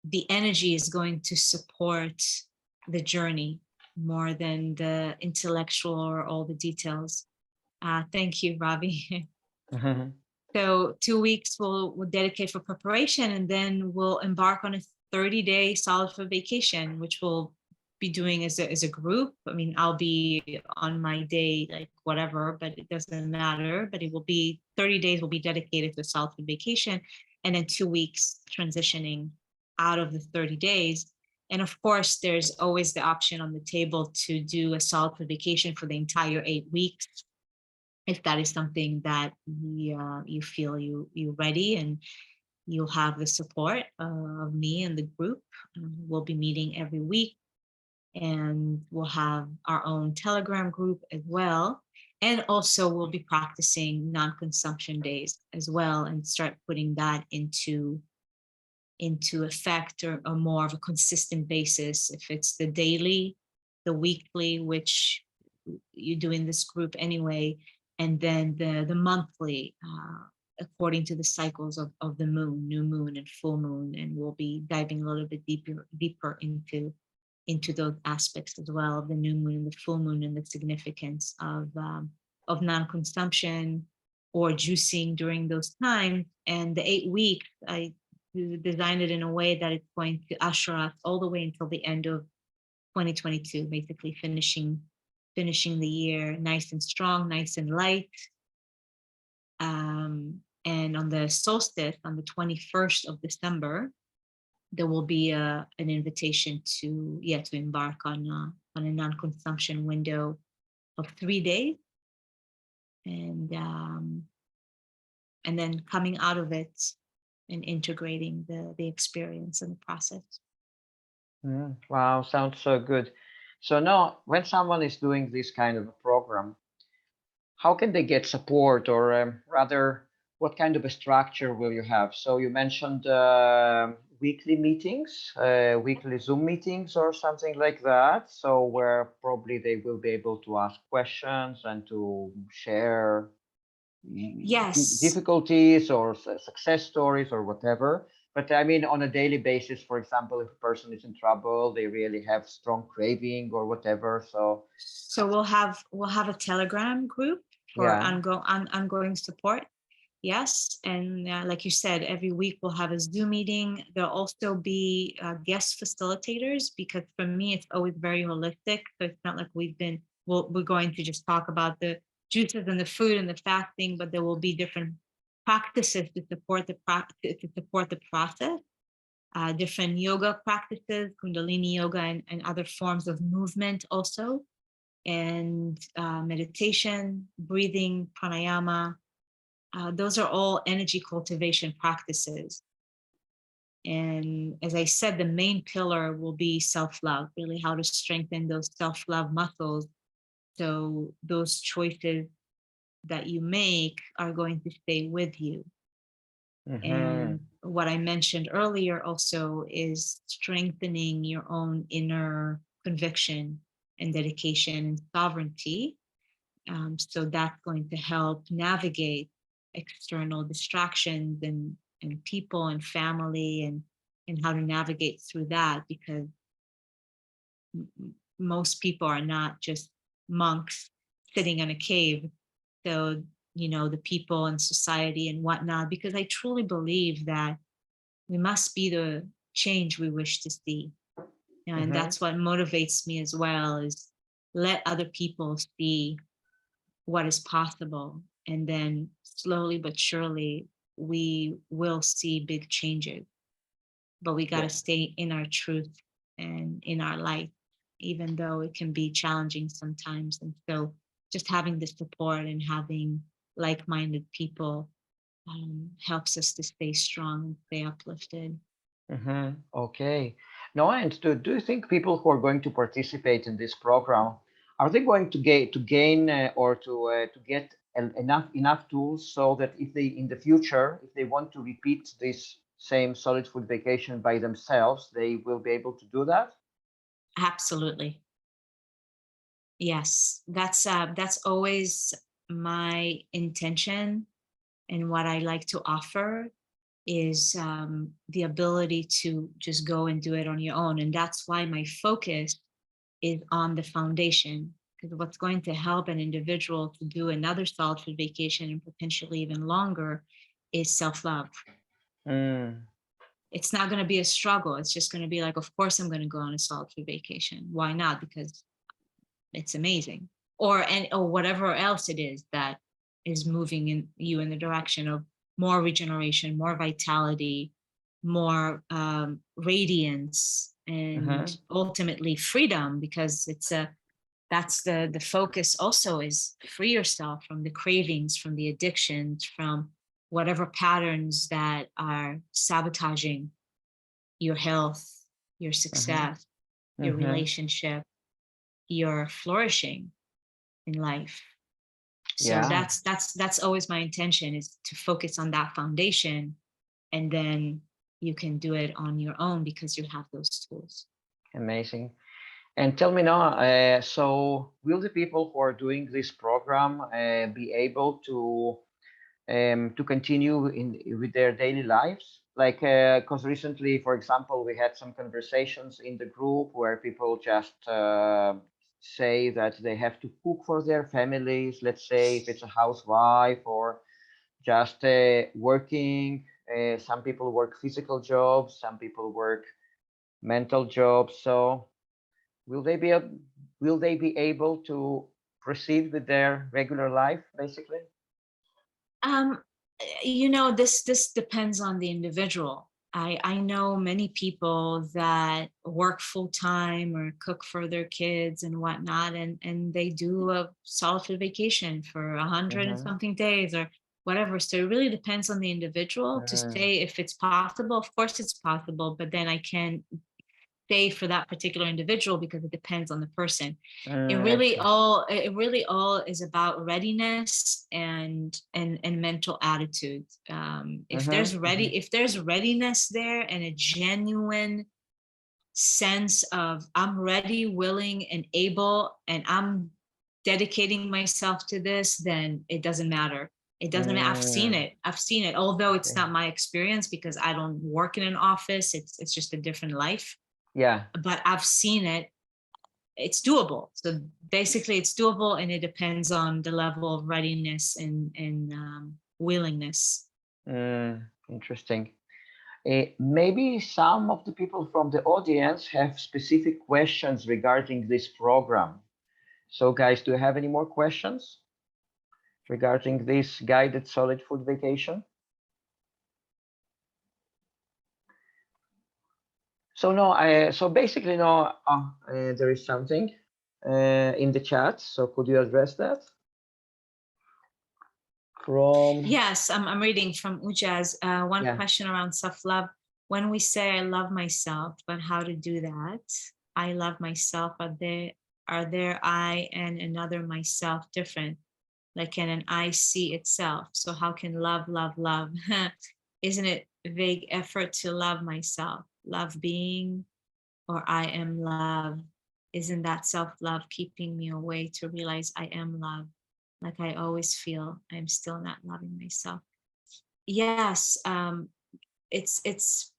the energy is going to support the journey more than the intellectual or all the details. Thank you, Ravi. So 2 weeks we'll dedicate for preparation, and then we'll embark on a 30-day solid food vacation, which we'll be doing as a group. I mean, I'll be on my day, like whatever, but it doesn't matter. But it will be 30 days will be dedicated to a solid food vacation, and then 2 weeks transitioning out of the 30 days. And of course, there's always the option on the table to do a solid food vacation for the entire 8 weeks, if that is something that you feel you ready, and you'll have the support of me and the group. We'll be meeting every week, and we'll have our own Telegram group as well. And also we'll be practicing non-consumption days as well, and start putting that into effect, or more of a consistent basis. If it's the daily, the weekly, which you do in this group anyway, and then the monthly, according to the cycles of the moon, new moon and full moon. And we'll be diving a little bit deeper into those aspects as well, of the new moon and the full moon, and the significance of non-consumption or juicing during those times. And the 8 weeks, I designed it in a way that it's going to usher us all the way until the end of 2022, basically finishing the year nice and strong, nice and light. And on the solstice, on the 21st of December, there will be an invitation to embark on a non-consumption window of 3 days, and then coming out of it and integrating the experience and the process. Wow, sounds so good. So now, when someone is doing this kind of a program, how can they get support, or rather, what kind of a structure will you have? So you mentioned weekly meetings, weekly Zoom meetings or something like that. So where probably they will be able to ask questions and to share difficulties or success stories or whatever. But I mean, on a daily basis, for example, if a person is in trouble, they really have strong craving or whatever. So we'll have a Telegram group for ongoing support. Yes, and like you said, every week we'll have a Zoom meeting. There'll also be guest facilitators, because for me it's always very holistic. So it's not like we're going to just talk about the juices and the food and the fasting, but there will be different practices to support the process. Different yoga practices, Kundalini yoga, and other forms of movement also, and meditation, breathing, pranayama. Those are all energy cultivation practices. And as I said, the main pillar will be self-love, really how to strengthen those self-love muscles. So those choices that you make are going to stay with you. And what I mentioned earlier also is strengthening your own inner conviction and dedication and sovereignty. So that's going to help navigate external distractions and people and family, and how to navigate through that, because most people are not just monks sitting in a cave. So, the people in society and whatnot, because I truly believe that we must be the change we wish to see. And that's what motivates me as well, is let other people see what is possible. And then slowly but surely, we will see big changes. But we got to stay in our truth and in our light, even though it can be challenging sometimes. And so just having the support and having like-minded people helps us to stay strong and stay uplifted. Okay. Now, and do you think people who are going to participate in this program, are they going to gain or to get enough tools so that if they in the future, if they want to repeat this same solid food vacation by themselves, they will be able to do that? Absolutely. Yes, that's always my intention, and what I like to offer is the ability to just go and do it on your own. And that's why my focus is on the foundation, because what's going to help an individual to do another solid food vacation and potentially even longer is self-love. It's not going to be a struggle. It's just going to be like, of course I'm going to go on a solid food vacation. Why not? Because it's amazing. Or whatever else it is that is moving you in the direction of more regeneration, more vitality, more radiance, and ultimately freedom, because that's the focus also, is free yourself from the cravings, from the addictions, from whatever patterns that are sabotaging your health, your success, your relationship, your flourishing in life. So that's always my intention, is to focus on that foundation, and then you can do it on your own because you have those tools. Amazing. And tell me now, so will the people who are doing this program be able to continue with their daily lives? Like, because recently, for example, we had some conversations in the group where people just say that they have to cook for their families. Let's say if it's a housewife or just working. Some people work physical jobs, some people work mental jobs. So will they be able to proceed with their regular life, basically? This depends on the individual. I know many people that work full time or cook for their kids and whatnot, and they do a solid food vacation for 100 and something days or whatever. So it really depends on the individual to say if it's possible. Of course it's possible, but then I can't say for that particular individual because it depends on the person. It really all is about readiness and mental attitude. If there's readiness there and a genuine sense of I'm ready, willing, and able, and I'm dedicating myself to this, then it doesn't matter. It doesn't matter. I've seen it, although it's not my experience because I don't work in an office. It's just a different life. Yeah. But I've seen it. It's doable. So basically it's doable, and it depends on the level of readiness and willingness. Interesting. Maybe some of the people from the audience have specific questions regarding this program. So guys, do you have any more questions regarding this guided solid food vacation? So no, so basically no, there is something in the chat. So could you address that? From Yes, I'm reading from Ujaz. One Yeah. question around self-love. When we say I love myself, but how to do that? I love myself. Are there I and another myself different? Like, can an I see itself? So how can love? Isn't it vague effort to love myself? Love being, or I am love? Isn't that self-love keeping me away to realize I am love? Like I always feel I'm still not loving myself. Yes, it's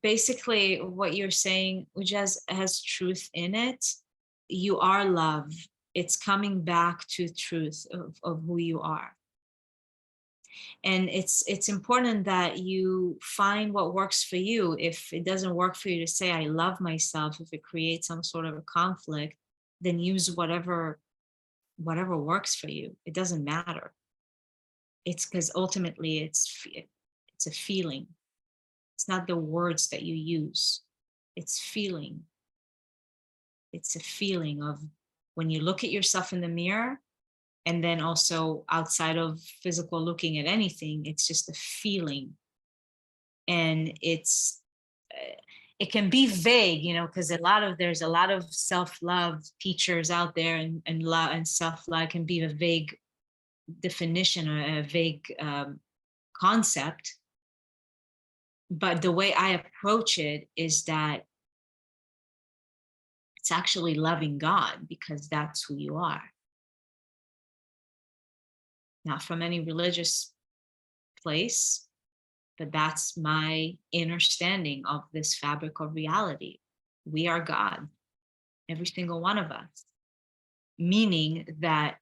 basically what you're saying, which has truth in it. You are love. It's coming back to truth of who you are. And it's important that you find what works for you. If it doesn't work for you to say I love myself, if it creates some sort of a conflict, then use whatever works for you. It doesn't matter. It's because ultimately it's a feeling. It's not the words that you use. It's feeling. It's a feeling of when you look at yourself in the mirror, and then also outside of physical looking at anything, it's just a feeling. And it can be vague, because there's a lot of self-love teachers out there, and love and self-love can be a vague definition or a vague concept. But the way I approach it is that it's actually loving God, because that's who you are. Not from any religious place, but that's my understanding of this fabric of reality. We are God, every single one of us. Meaning that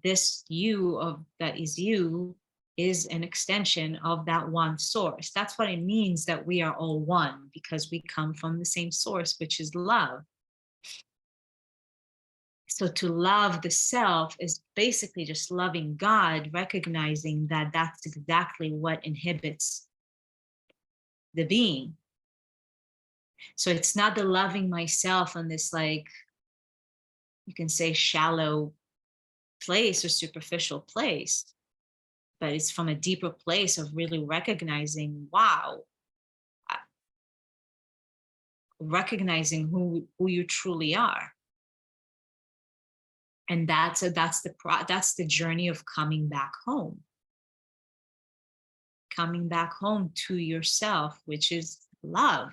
this that is you is an extension of that one source. That's what it means that we are all one, because we come from the same source, which is love. So to love the self is basically just loving God, recognizing that that's exactly what inhibits the being. So it's not the loving myself on this, like, you can say shallow place or superficial place, but it's from a deeper place of really recognizing, wow, recognizing who you truly are. And that's the journey of coming back home. Coming back home to yourself, which is love.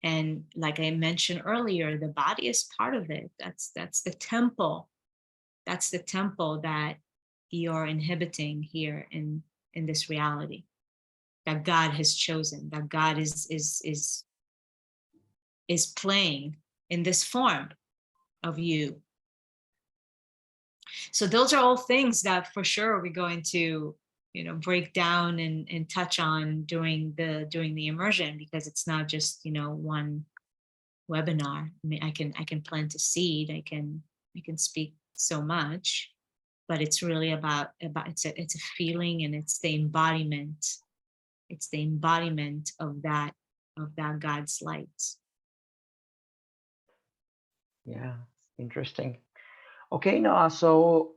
And like I mentioned earlier, the body is part of it. That's the temple. That's the temple that you're inhabiting here in this reality that God has chosen, that God is playing in this form of you. So those are all things that for sure we're going to, break down and touch on during the immersion, because it's not just, one webinar. I mean, I can plant a seed, I can speak so much, but it's really about it's a feeling, and it's the embodiment. It's the embodiment of that God's light. Yeah, interesting. Okay, Noah, so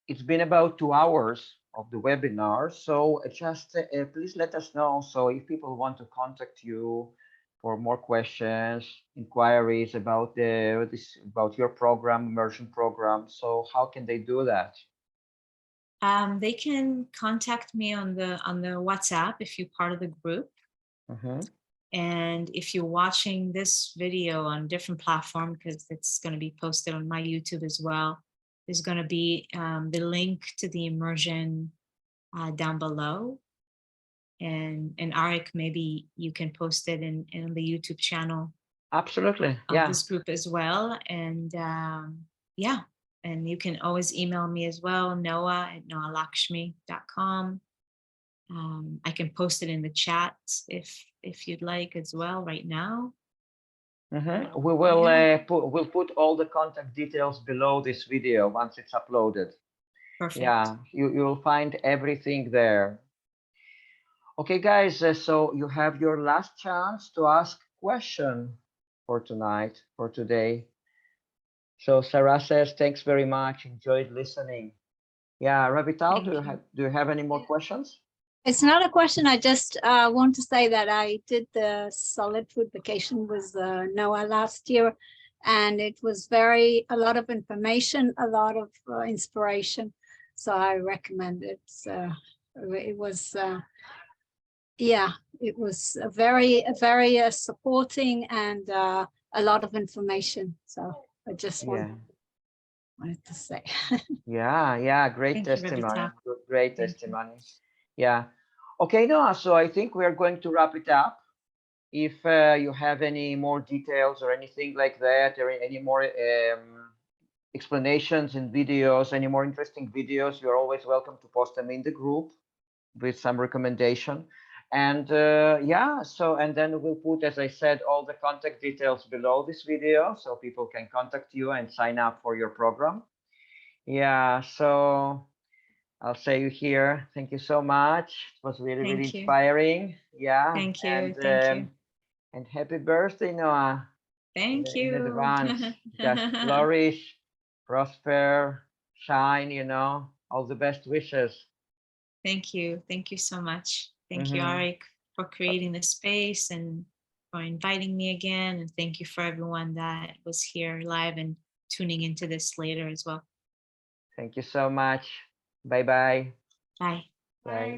it's been about 2 hours of the webinar. So just please let us know. So if people want to contact you for more questions, inquiries about about your program, immersion program, so how can they do that? They can contact me on the WhatsApp if you're part of the group. Mm-hmm. And if you're watching this video on different platform, because it's going to be posted on my YouTube as well, there's going to be the link to the immersion down below. And Arik, maybe you can post it in the YouTube channel. Absolutely. Of Yeah. this group as well. And yeah, And you can always email me as well, noa@noalakshmi.com. I can post it in the chat if you'd like as well right now. We will we'll put all the contact details below this video once it's uploaded. Perfect. Yeah, you'll find everything there. Okay, guys, so you have your last chance to ask question for tonight, for today. So Sarah says, thanks very much. Enjoyed listening. Yeah, Ravital, do you have any more questions? It's not a question. I just want to say that I did the solid food vacation with Noah last year, and it was a lot of information, a lot of inspiration. So I recommend it. It was, it was a very supporting and a lot of information. So I just wanted to say. Yeah, great Thank you, testimony. Ravita. Great Thank you. testimony. Yeah. Okay, Noah, so I think we're going to wrap it up. If you have any more details or anything like that, or any more explanations in videos, any more interesting videos, you're always welcome to post them in the group with some recommendation. And and then we'll put, as I said, all the contact details below this video so people can contact you and sign up for your program. Yeah, so I'll say you here. Thank you so much. It was really inspiring. Yeah. Thank you. And, thank you. And happy birthday, Noah. Thank In you. advance. Just flourish, prosper, shine, all the best wishes. Thank you. Thank you so much. Thank you, Arik, for creating the space and for inviting me again. And thank you for everyone that was here live and tuning into this later as well. Thank you so much. Bye-bye. Bye. Bye.